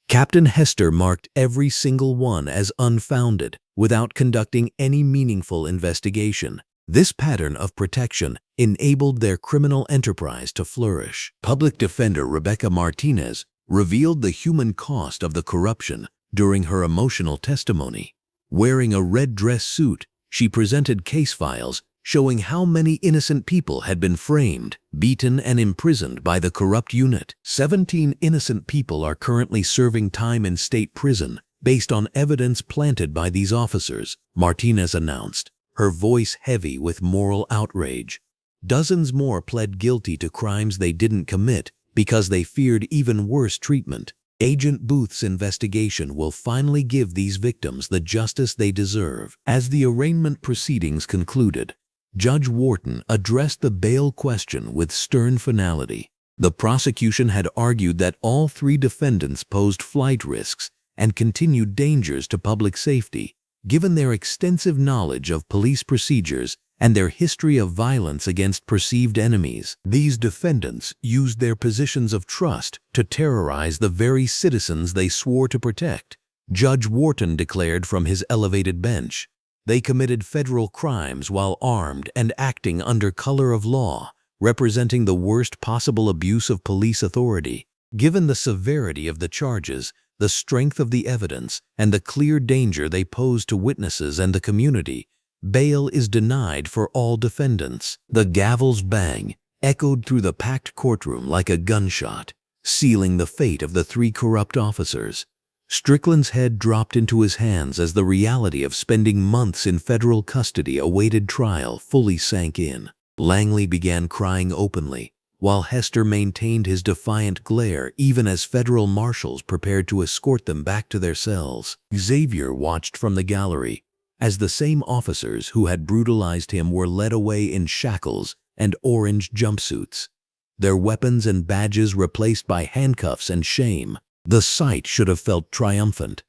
Captain Hester marked every single one as unfounded without conducting any meaningful investigation. This pattern of protection enabled their criminal enterprise to flourish. Public Defender Rebecca Martinez revealed the human cost of the corruption during her emotional testimony. Wearing a red dress suit, she presented case files showing how many innocent people had been framed, beaten, and imprisoned by the corrupt unit. 17 innocent people are currently serving time in state prison based on evidence planted by these officers, Martinez announced, her voice heavy with moral outrage. Dozens more pled guilty to crimes they didn't commit because they feared even worse treatment. Agent Booth's investigation will finally give these victims the justice they deserve. As the arraignment proceedings concluded, Judge Wharton addressed the bail question with stern finality. The prosecution had argued that all three defendants posed flight risks and continued dangers to public safety, given their extensive knowledge of police procedures and their history of violence against perceived enemies. These defendants used their positions of trust to terrorize the very citizens they swore to protect. Judge Wharton declared from his elevated bench, "They committed federal crimes while armed and acting under color of law, representing the worst possible abuse of police authority. Given the severity of the charges, the strength of the evidence, and the clear danger they pose to witnesses and the community, bail is denied for all defendants." The gavel's bang echoed through the packed courtroom like a gunshot, sealing the fate of the three corrupt officers. Strickland's head dropped into his hands as the reality of spending months in federal custody awaited trial fully sank in. Langley began crying openly, while Hester maintained his defiant glare even as federal marshals prepared to escort them back to their cells. Xavier watched from the gallery as the same officers who had brutalized him were led away in shackles and orange jumpsuits, their weapons and badges replaced by handcuffs and shame. The sight should have felt triumphant,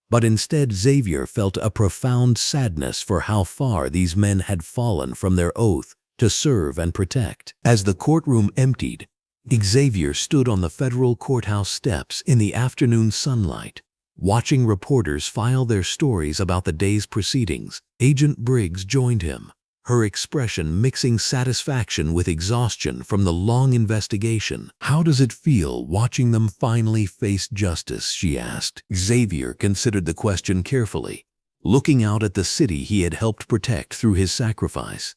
but instead Xavier felt a profound sadness for how far these men had fallen from their oath to serve and protect. As the courtroom emptied, Xavier stood on the federal courthouse steps in the afternoon sunlight, watching reporters file their stories about the day's proceedings. Agent Briggs joined him, her expression mixing satisfaction with exhaustion from the long investigation. "How does it feel watching them finally face justice?" she asked. Xavier considered the question carefully, looking out at the city he had helped protect through his sacrifice.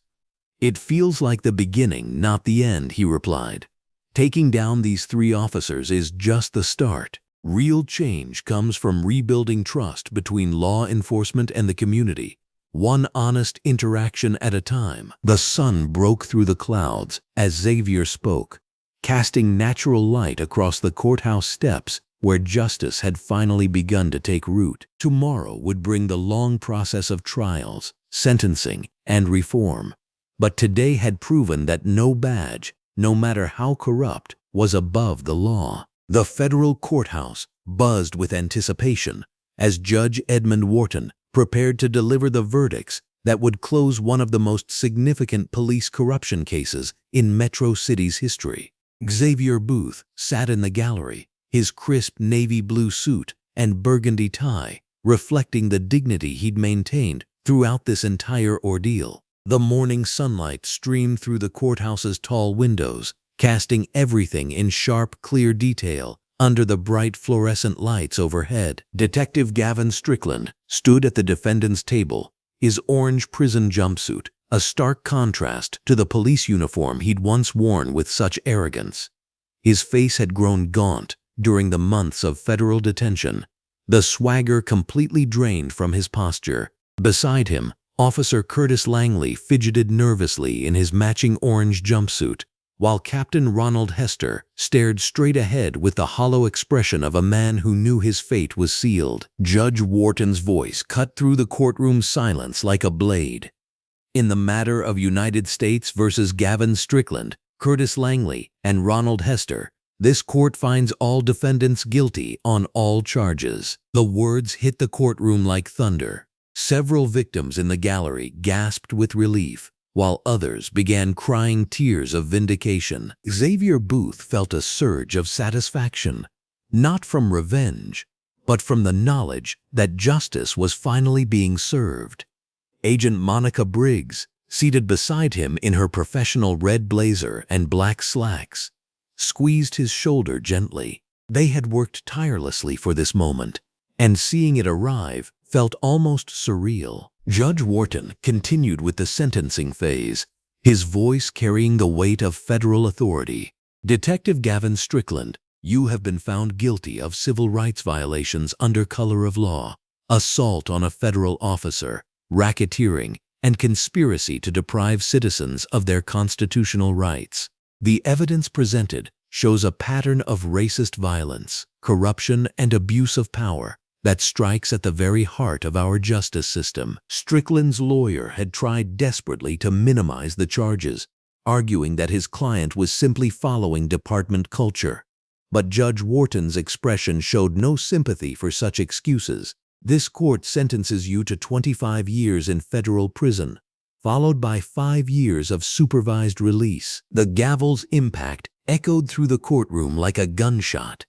"It feels like the beginning, not the end," he replied. "Taking down these three officers is just the start. Real change comes from rebuilding trust between law enforcement and the community, one honest interaction at a time." The sun broke through the clouds as Xavier spoke, casting natural light across the courthouse steps where justice had finally begun to take root. Tomorrow would bring the long process of trials, sentencing, and reform. But today had proven that no badge, no matter how corrupt, was above the law. The federal courthouse buzzed with anticipation as Judge Edmund Wharton prepared to deliver the verdicts that would close one of the most significant police corruption cases in Metro City's history. Xavier Booth sat in the gallery, his crisp navy blue suit and burgundy tie reflecting the dignity he'd maintained throughout this entire ordeal. The morning sunlight streamed through the courthouse's tall windows, casting everything in sharp, clear detail under the bright fluorescent lights overhead. Detective Gavin Strickland stood at the defendant's table, his orange prison jumpsuit a stark contrast to the police uniform he'd once worn with such arrogance. His face had grown gaunt during the months of federal detention, the swagger completely drained from his posture. Beside him, Officer Curtis Langley fidgeted nervously in his matching orange jumpsuit, while Captain Ronald Hester stared straight ahead with the hollow expression of a man who knew his fate was sealed. Judge Wharton's voice cut through the courtroom silence like a blade. In the matter of United States versus Gavin Strickland, Curtis Langley, and Ronald Hester, this court finds all defendants guilty on all charges. The words hit the courtroom like thunder. Several victims in the gallery gasped with relief, while others began crying tears of vindication. Xavier Booth felt a surge of satisfaction, not from revenge, but from the knowledge that justice was finally being served. Agent Monica Briggs, seated beside him in her professional red blazer and black slacks, squeezed his shoulder gently. They had worked tirelessly for this moment, and seeing it arrive felt almost surreal. Judge Wharton continued with the sentencing phase, his voice carrying the weight of federal authority. Detective Gavin Strickland, you have been found guilty of civil rights violations under color of law, assault on a federal officer, racketeering, and conspiracy to deprive citizens of their constitutional rights. The evidence presented shows a pattern of racist violence, corruption, and abuse of power that strikes at the very heart of our justice system. Strickland's lawyer had tried desperately to minimize the charges, arguing that his client was simply following department culture. But Judge Wharton's expression showed no sympathy for such excuses. This court sentences you to 25 years in federal prison, followed by 5 years of supervised release. The gavel's impact echoed through the courtroom like a gunshot.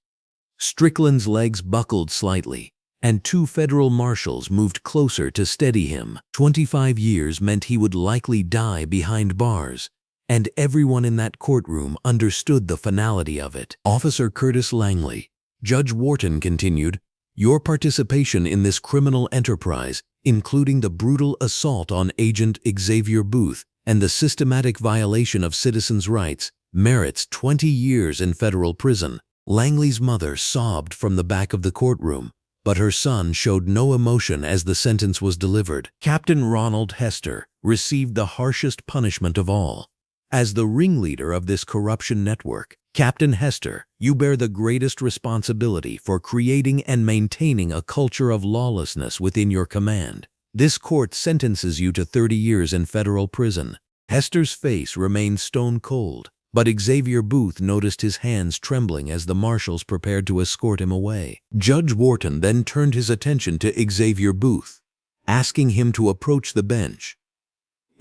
Strickland's legs buckled slightly, and 2 federal marshals moved closer to steady him. 25 years meant he would likely die behind bars, and everyone in that courtroom understood the finality of it. Officer Curtis Langley, Judge Wharton continued, your participation in this criminal enterprise, including the brutal assault on Agent Xavier Booth and the systematic violation of citizens' rights, merits 20 years in federal prison. Langley's mother sobbed from the back of the courtroom, but her son showed no emotion as the sentence was delivered. Captain Ronald Hester received the harshest punishment of all. As the ringleader of this corruption network, Captain Hester, you bear the greatest responsibility for creating and maintaining a culture of lawlessness within your command. This court sentences you to 30 years in federal prison. Hester's face remained stone cold, but Xavier Booth noticed his hands trembling as the marshals prepared to escort him away. Judge Wharton then turned his attention to Xavier Booth, asking him to approach the bench.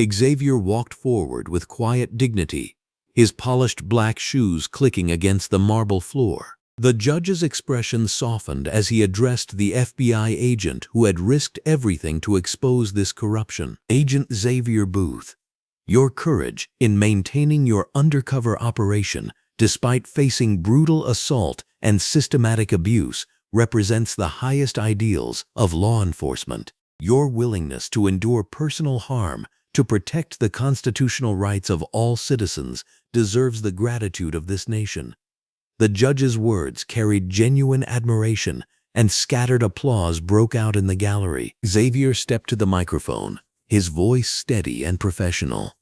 Xavier walked forward with quiet dignity, his polished black shoes clicking against the marble floor. The judge's expression softened as he addressed the FBI agent who had risked everything to expose this corruption. Agent Xavier Booth, your courage in maintaining your undercover operation despite facing brutal assault and systematic abuse represents the highest ideals of law enforcement. Your willingness to endure personal harm to protect the constitutional rights of all citizens deserves the gratitude of this nation. The judge's words carried genuine admiration, and scattered applause broke out in the gallery. Xavier stepped to the microphone, his voice steady and professional.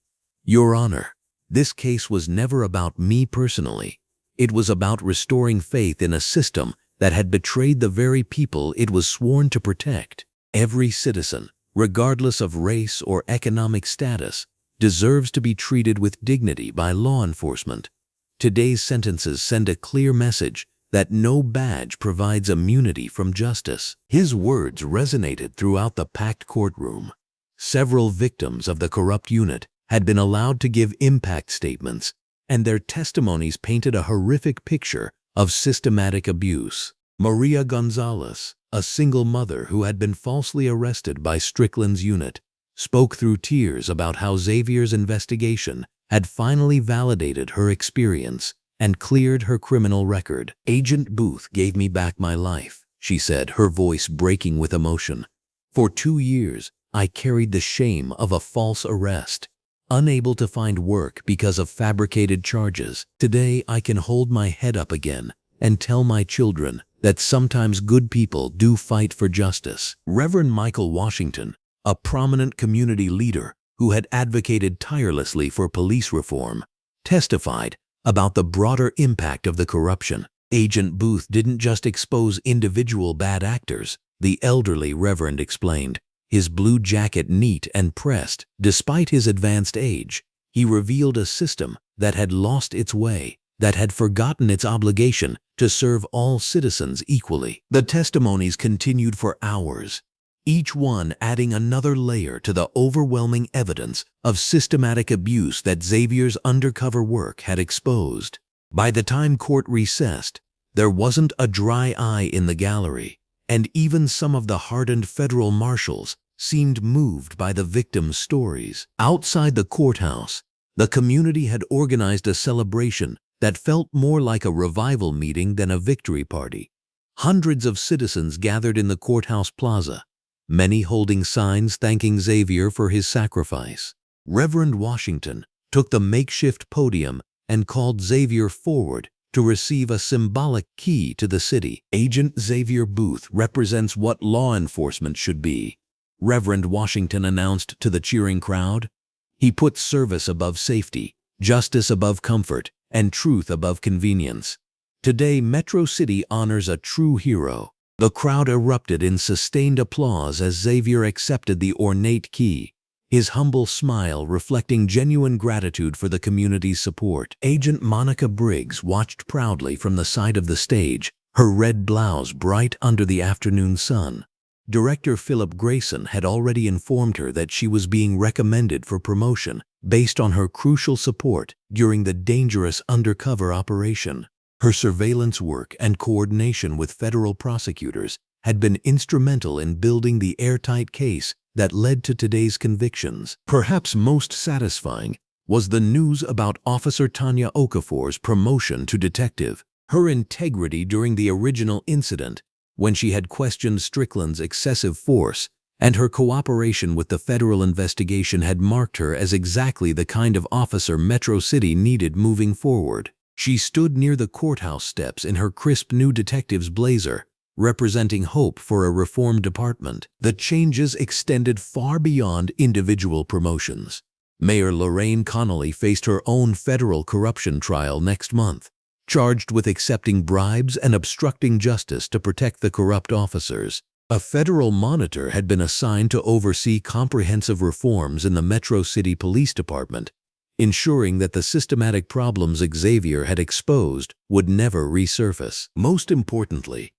Your Honor, this case was never about me personally. It was about restoring faith in a system that had betrayed the very people it was sworn to protect. Every citizen, regardless of race or economic status, deserves to be treated with dignity by law enforcement. Today's sentences send a clear message that no badge provides immunity from justice. His words resonated throughout the packed courtroom. Several victims of the corrupt unit had been allowed to give impact statements, and their testimonies painted a horrific picture of systematic abuse. Maria Gonzalez, a single mother who had been falsely arrested by Strickland's unit, spoke through tears about how Xavier's investigation had finally validated her experience and cleared her criminal record. Agent Booth gave me back my life, she said, her voice breaking with emotion. For 2 years, I carried the shame of a false arrest, unable to find work because of fabricated charges. Today, I can hold my head up again and tell my children that sometimes good people do fight for justice. Reverend Michael Washington, a prominent community leader who had advocated tirelessly for police reform, testified about the broader impact of the corruption. Agent Booth didn't just expose individual bad actors, the elderly Reverend explained, his blue jacket neat and pressed. Despite his advanced age, he revealed a system that had lost its way, that had forgotten its obligation to serve all citizens equally. The testimonies continued for hours, each one adding another layer to the overwhelming evidence of systematic abuse that Xavier's undercover work had exposed. By the time court recessed, there wasn't a dry eye in the gallery, and even some of the hardened federal marshals seemed moved by the victims' stories. Outside the courthouse, the community had organized a celebration that felt more like a revival meeting than a victory party. Hundreds of citizens gathered in the courthouse plaza, many holding signs thanking Xavier for his sacrifice. Reverend Washington took the makeshift podium and called Xavier forward to receive a symbolic key to the city. Agent Xavier Booth represents what law enforcement should be, Reverend Washington announced to the cheering crowd. He puts service above safety, justice above comfort, and truth above convenience. Today, Metro City honors a true hero. The crowd erupted in sustained applause as Xavier accepted the ornate key, his humble smile reflecting genuine gratitude for the community's support. Agent Monica Briggs watched proudly from the side of the stage, her red blouse bright under the afternoon sun. Director Philip Grayson had already informed her that she was being recommended for promotion based on her crucial support during the dangerous undercover operation. Her surveillance work and coordination with federal prosecutors had been instrumental in building the airtight case that led to today's convictions. Perhaps most satisfying was the news about Officer Tanya Okafor's promotion to detective. Her integrity during the original incident, when she had questioned Strickland's excessive force, and her cooperation with the federal investigation had marked her as exactly the kind of officer Metro City needed moving forward. She stood near the courthouse steps in her crisp new detective's blazer, representing hope for a reformed department. The changes extended far beyond individual promotions. Mayor Lorraine Connolly faced her own federal corruption trial next month, charged with accepting bribes and obstructing justice to protect the corrupt officers. A federal monitor had been assigned to oversee comprehensive reforms in the Metro City Police Department, ensuring that the systematic problems Xavier had exposed would never resurface. Most importantly,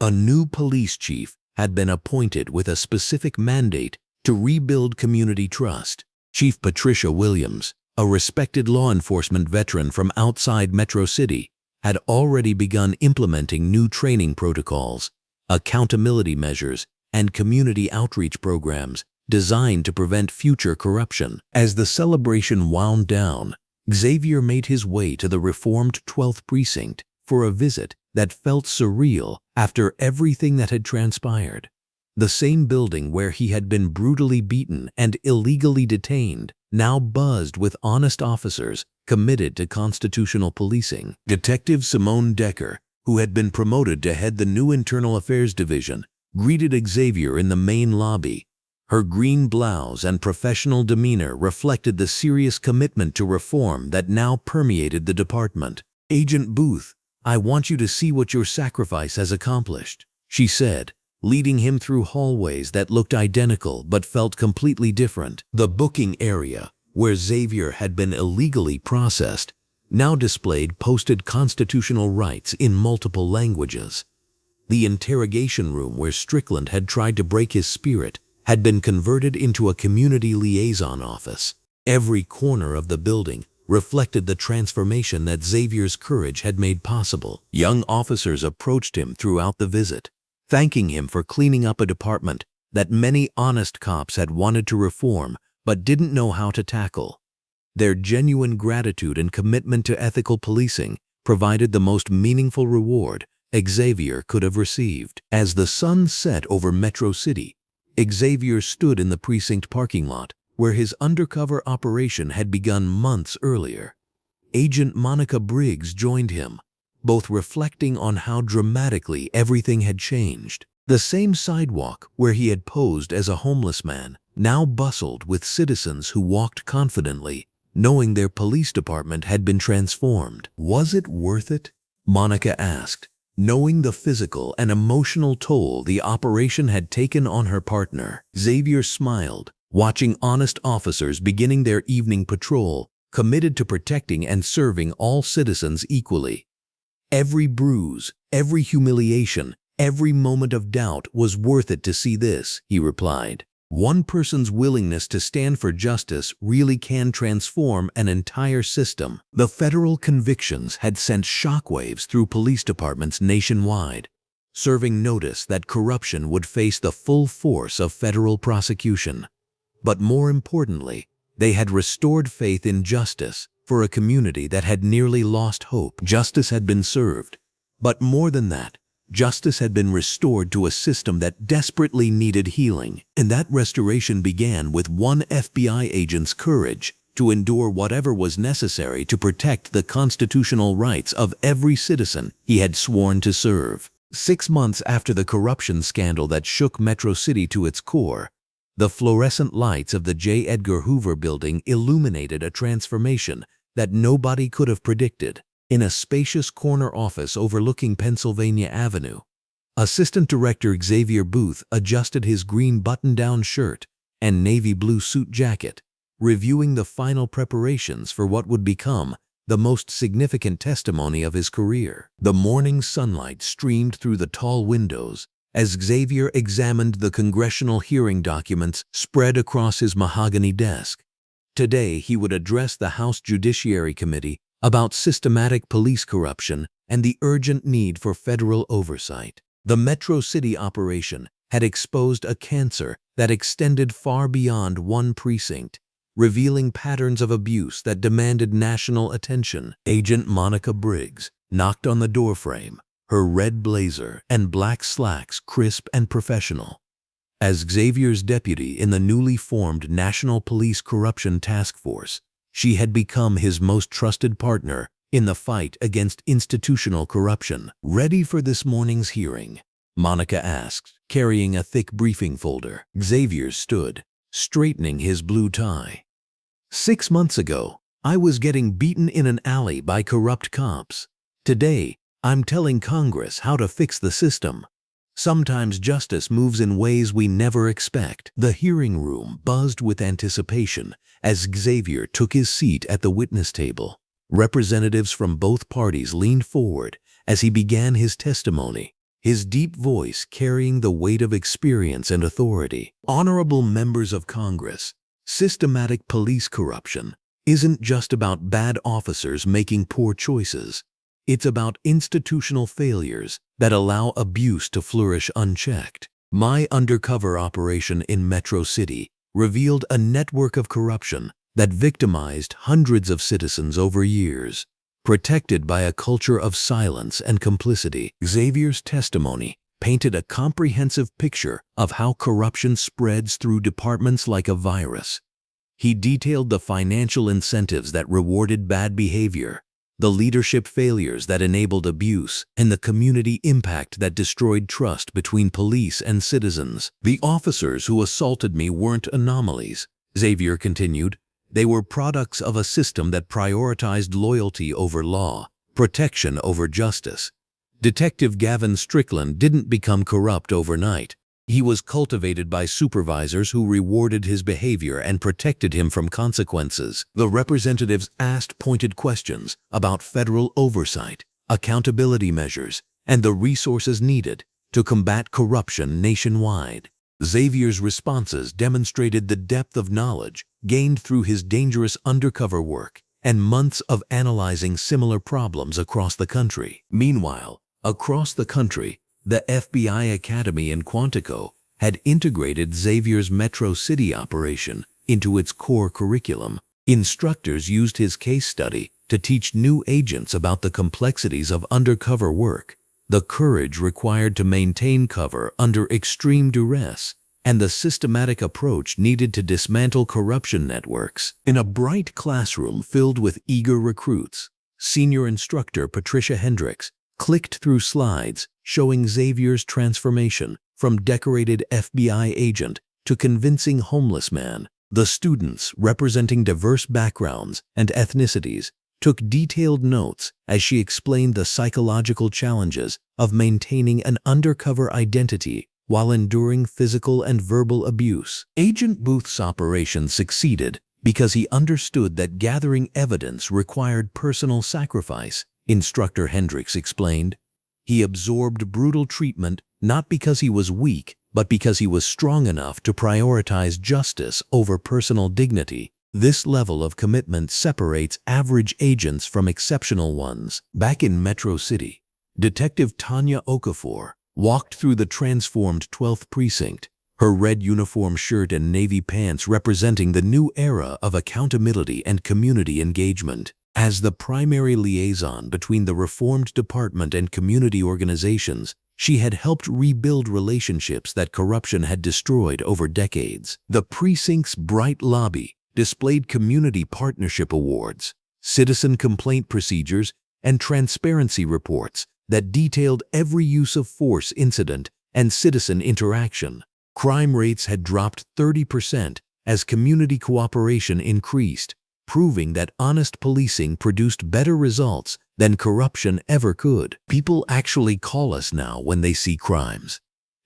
a new police chief had been appointed with a specific mandate to rebuild community trust. Chief Patricia Williams, a respected law enforcement veteran from outside Metro City, had already begun implementing new training protocols, accountability measures, and community outreach programs designed to prevent future corruption. As the celebration wound down, Xavier made his way to the reformed 12th Precinct for a visit that felt surreal after everything that had transpired. The same building where he had been brutally beaten and illegally detained now buzzed with honest officers committed to constitutional policing. Detective Simone Decker, who had been promoted to head the new Internal Affairs Division, greeted Xavier in the main lobby. Her green blouse and professional demeanor reflected the serious commitment to reform that now permeated the department. "Agent Booth, I want you to see what your sacrifice has accomplished," she said, leading him through hallways that looked identical but felt completely different. The booking area, where Xavier had been illegally processed, now displayed posted constitutional rights in multiple languages. The interrogation room where Strickland had tried to break his spirit had been converted into a community liaison office. Every corner of the building reflected the transformation that Xavier's courage had made possible. Young officers approached him throughout the visit, thanking him for cleaning up a department that many honest cops had wanted to reform but didn't know how to tackle. Their genuine gratitude and commitment to ethical policing provided the most meaningful reward Xavier could have received. As the sun set over Metro City, Xavier stood in the precinct parking lot where his undercover operation had begun months earlier. Agent Monica Briggs joined him, both reflecting on how dramatically everything had changed. The same sidewalk where he had posed as a homeless man now bustled with citizens who walked confidently, knowing their police department had been transformed. Was it worth it? Monica asked, knowing the physical and emotional toll the operation had taken on her partner. Xavier smiled, watching honest officers beginning their evening patrol, committed to protecting and serving all citizens equally. Every bruise, every humiliation, every moment of doubt was worth it to see this, he replied. One person's willingness to stand for justice really can transform an entire system. The federal convictions had sent shockwaves through police departments nationwide, serving notice that corruption would face the full force of federal prosecution. But more importantly, they had restored faith in justice for a community that had nearly lost hope. Justice had been served, but more than that, justice had been restored to a system that desperately needed healing, and that restoration began with one FBI agent's courage to endure whatever was necessary to protect the constitutional rights of every citizen he had sworn to serve. 6 months after the corruption scandal that shook Metro City to its core, the fluorescent lights of the J. Edgar Hoover building illuminated a transformation that nobody could have predicted. In a spacious corner office overlooking Pennsylvania Avenue, Assistant Director Xavier Booth adjusted his green button-down shirt and navy blue suit jacket, reviewing the final preparations for what would become the most significant testimony of his career. The morning sunlight streamed through the tall windows as Xavier examined the congressional hearing documents spread across his mahogany desk. Today, he would address the House Judiciary Committee about systematic police corruption and the urgent need for federal oversight. The Metro City operation had exposed a cancer that extended far beyond one precinct, revealing patterns of abuse that demanded national attention. Agent Monica Briggs knocked on the doorframe, her red blazer and black slacks crisp and professional. As Xavier's deputy in the newly formed National Police Corruption Task Force, she had become his most trusted partner in the fight against institutional corruption. Ready for this morning's hearing? Monica asked, carrying a thick briefing folder. Xavier stood, straightening his blue tie. 6 months ago, I was getting beaten in an alley by corrupt cops. Today, I'm telling Congress how to fix the system. Sometimes justice moves in ways we never expect. The hearing room buzzed with anticipation as Xavier took his seat at the witness table. Representatives from both parties leaned forward as he began his testimony, his deep voice carrying the weight of experience and authority. Honorable members of Congress, systematic police corruption isn't just about bad officers making poor choices. It's about institutional failures that allow abuse to flourish unchecked. My undercover operation in Metro City revealed a network of corruption that victimized hundreds of citizens over years, protected by a culture of silence and complicity. Xavier's testimony painted a comprehensive picture of how corruption spreads through departments like a virus. He detailed the financial incentives that rewarded bad behavior, the leadership failures that enabled abuse, and the community impact that destroyed trust between police and citizens. The officers who assaulted me weren't anomalies, Xavier continued. They were products of a system that prioritized loyalty over law, protection over justice. Detective Gavin Strickland didn't become corrupt overnight. He was cultivated by supervisors who rewarded his behavior and protected him from consequences. The representatives asked pointed questions about federal oversight, accountability measures, and the resources needed to combat corruption nationwide. Xavier's responses demonstrated the depth of knowledge gained through his dangerous undercover work and months of analyzing similar problems across the country. Meanwhile, across the country, the FBI Academy in Quantico had integrated Xavier's Metro City operation into its core curriculum. Instructors used his case study to teach new agents about the complexities of undercover work, the courage required to maintain cover under extreme duress, and the systematic approach needed to dismantle corruption networks. In a bright classroom filled with eager recruits, Senior instructor Patricia Hendricks clicked through slides showing Xavier's transformation from decorated FBI agent to convincing homeless man. The students, representing diverse backgrounds and ethnicities, took detailed notes as she explained the psychological challenges of maintaining an undercover identity while enduring physical and verbal abuse. Agent Booth's operation succeeded because he understood that gathering evidence required personal sacrifice, Instructor Hendricks explained. He absorbed brutal treatment not because he was weak, but because he was strong enough to prioritize justice over personal dignity. This level of commitment separates average agents from exceptional ones. Back in Metro City, Detective Tanya Okafor walked through the transformed 12th Precinct, her red uniform shirt and navy pants representing the new era of accountability and community engagement. As the primary liaison between the reformed department and community organizations, she had helped rebuild relationships that corruption had destroyed over decades. The precinct's bright lobby displayed community partnership awards, citizen complaint procedures, and transparency reports that detailed every use of force incident and citizen interaction. Crime rates had dropped 30% as community cooperation increased, proving that honest policing produced better results than corruption ever could. People actually call us now when they see crimes,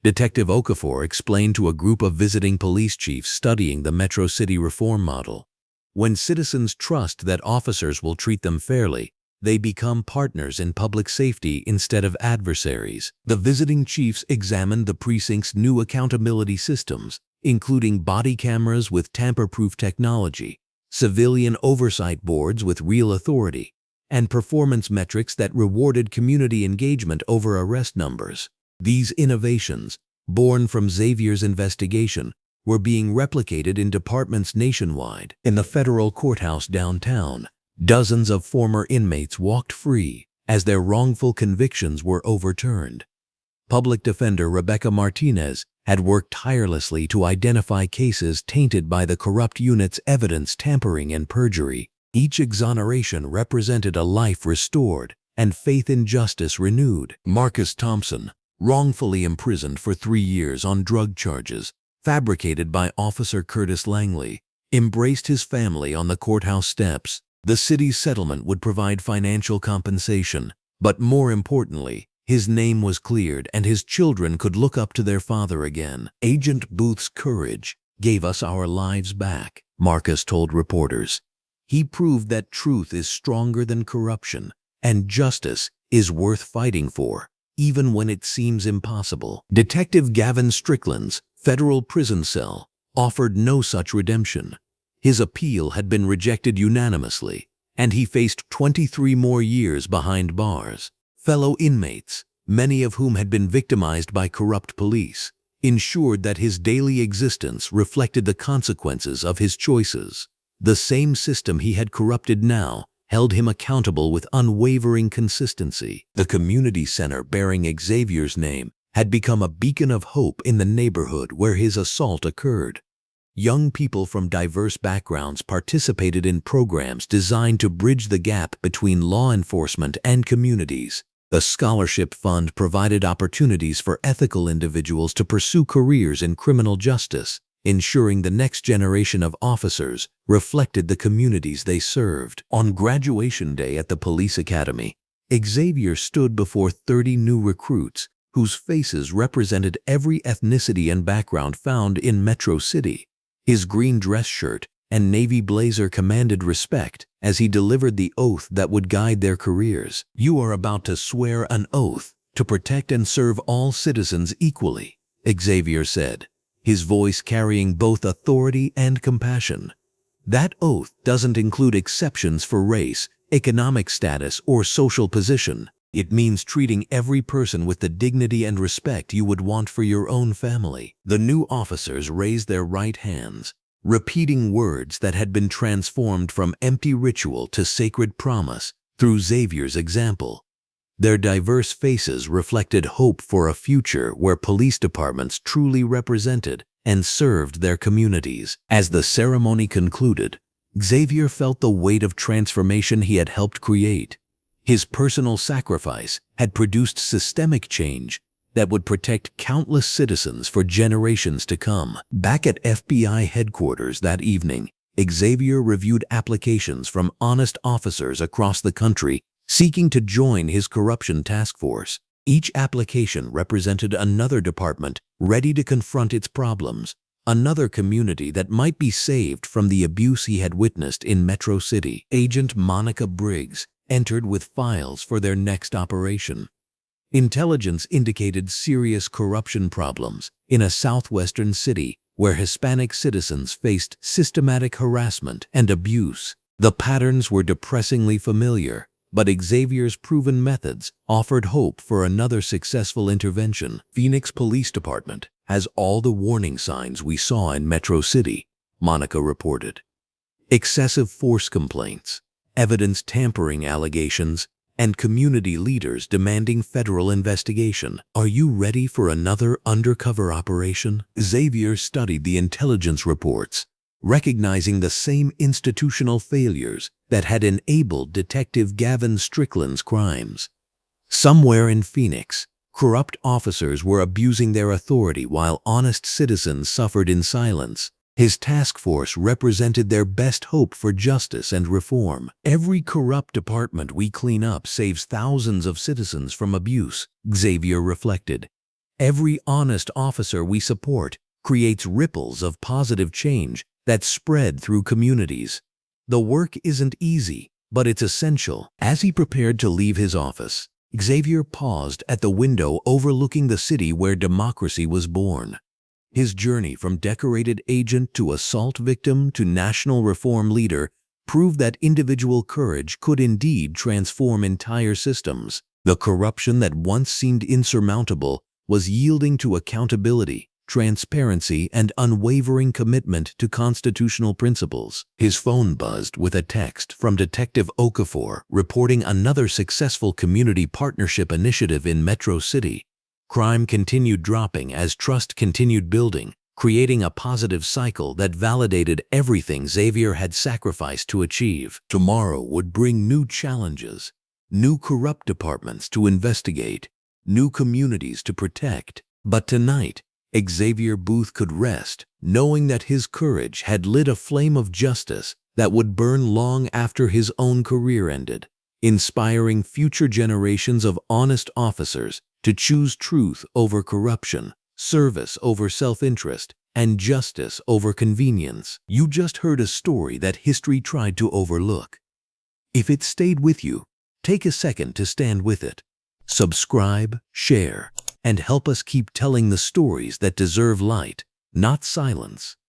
Detective Okafor explained to a group of visiting police chiefs studying the Metro City reform model. When citizens trust that officers will treat them fairly, they become partners in public safety instead of adversaries. The visiting chiefs examined the precinct's new accountability systems, including body cameras with tamper-proof technology, civilian oversight boards with real authority, and performance metrics that rewarded community engagement over arrest numbers. These innovations, born from Xavier's investigation, were being replicated in departments nationwide. In the federal courthouse downtown, dozens of former inmates walked free as their wrongful convictions were overturned. Public Defender Rebecca Martinez had worked tirelessly to identify cases tainted by the corrupt unit's evidence tampering and perjury. Each exoneration represented a life restored and faith in justice renewed. Marcus Thompson, wrongfully imprisoned for 3 years on drug charges fabricated by Officer Curtis Langley, embraced his family on the courthouse steps. The city's settlement would provide financial compensation, but more importantly, his name was cleared and his children could look up to their father again. Agent Booth's courage gave us our lives back, Marcus told reporters. He proved that truth is stronger than corruption and justice is worth fighting for, even when it seems impossible. Detective Gavin Strickland's federal prison cell offered no such redemption. His appeal had been rejected unanimously, and he faced 23 more years behind bars. Fellow inmates, many of whom had been victimized by corrupt police, ensured that his daily existence reflected the consequences of his choices. The same system he had corrupted now held him accountable with unwavering consistency. The community center bearing Xavier's name had become a beacon of hope in the neighborhood where his assault occurred. Young people from diverse backgrounds participated in programs designed to bridge the gap between law enforcement and communities. The scholarship fund provided opportunities for ethical individuals to pursue careers in criminal justice, ensuring the next generation of officers reflected the communities they served. On graduation day at the police academy, Xavier stood before 30 new recruits whose faces represented every ethnicity and background found in Metro City. His green dress shirt and navy blazer commanded respect as he delivered the oath that would guide their careers. "You are about to swear an oath to protect and serve all citizens equally," Xavier said, his voice carrying both authority and compassion. "That oath doesn't include exceptions for race, economic status, or social position. It means treating every person with the dignity and respect you would want for your own family." The new officers raised their right hands, repeating words that had been transformed from empty ritual to sacred promise through Xavier's example. Their diverse faces reflected hope for a future where police departments truly represented and served their communities. As the ceremony concluded, Xavier felt the weight of transformation he had helped create. His personal sacrifice had produced systemic change that would protect countless citizens for generations to come. Back at FBI headquarters that evening, Xavier reviewed applications from honest officers across the country seeking to join his corruption task force. Each application represented another department ready to confront its problems, another community that might be saved from the abuse he had witnessed in Metro City. Agent Monica Briggs entered with files for their next operation. Intelligence indicated serious corruption problems in a southwestern city where Hispanic citizens faced systematic harassment and abuse. The patterns were depressingly familiar, but Xavier's proven methods offered hope for another successful intervention. Phoenix Police Department has all the warning signs we saw in Metro City, Monica reported. Excessive force complaints, evidence tampering allegations, and community leaders demanding federal investigation. Are you ready for another undercover operation? Xavier studied the intelligence reports, recognizing the same institutional failures that had enabled Detective Gavin Strickland's crimes. Somewhere in Phoenix, corrupt officers were abusing their authority while honest citizens suffered in silence. His task force represented their best hope for justice and reform. Every corrupt department we clean up saves thousands of citizens from abuse, Xavier reflected. Every honest officer we support creates ripples of positive change that spread through communities. The work isn't easy, but it's essential. As he prepared to leave his office, Xavier paused at the window overlooking the city where democracy was born. His journey from decorated agent to assault victim to national reform leader proved that individual courage could indeed transform entire systems. The corruption that once seemed insurmountable was yielding to accountability, transparency, and unwavering commitment to constitutional principles. His phone buzzed with a text from Detective Okafor reporting another successful community partnership initiative in Metro City. Crime continued dropping as trust continued building, creating a positive cycle that validated everything Xavier had sacrificed to achieve. Tomorrow would bring new challenges, new corrupt departments to investigate, new communities to protect. But tonight, Xavier Booth could rest, knowing that his courage had lit a flame of justice that would burn long after his own career ended, inspiring future generations of honest officers to choose truth over corruption, service over self-interest, and justice over convenience. You just heard a story that history tried to overlook. If it stayed with you, take a second to stand with it. Subscribe, share, and help us keep telling the stories that deserve light, not silence.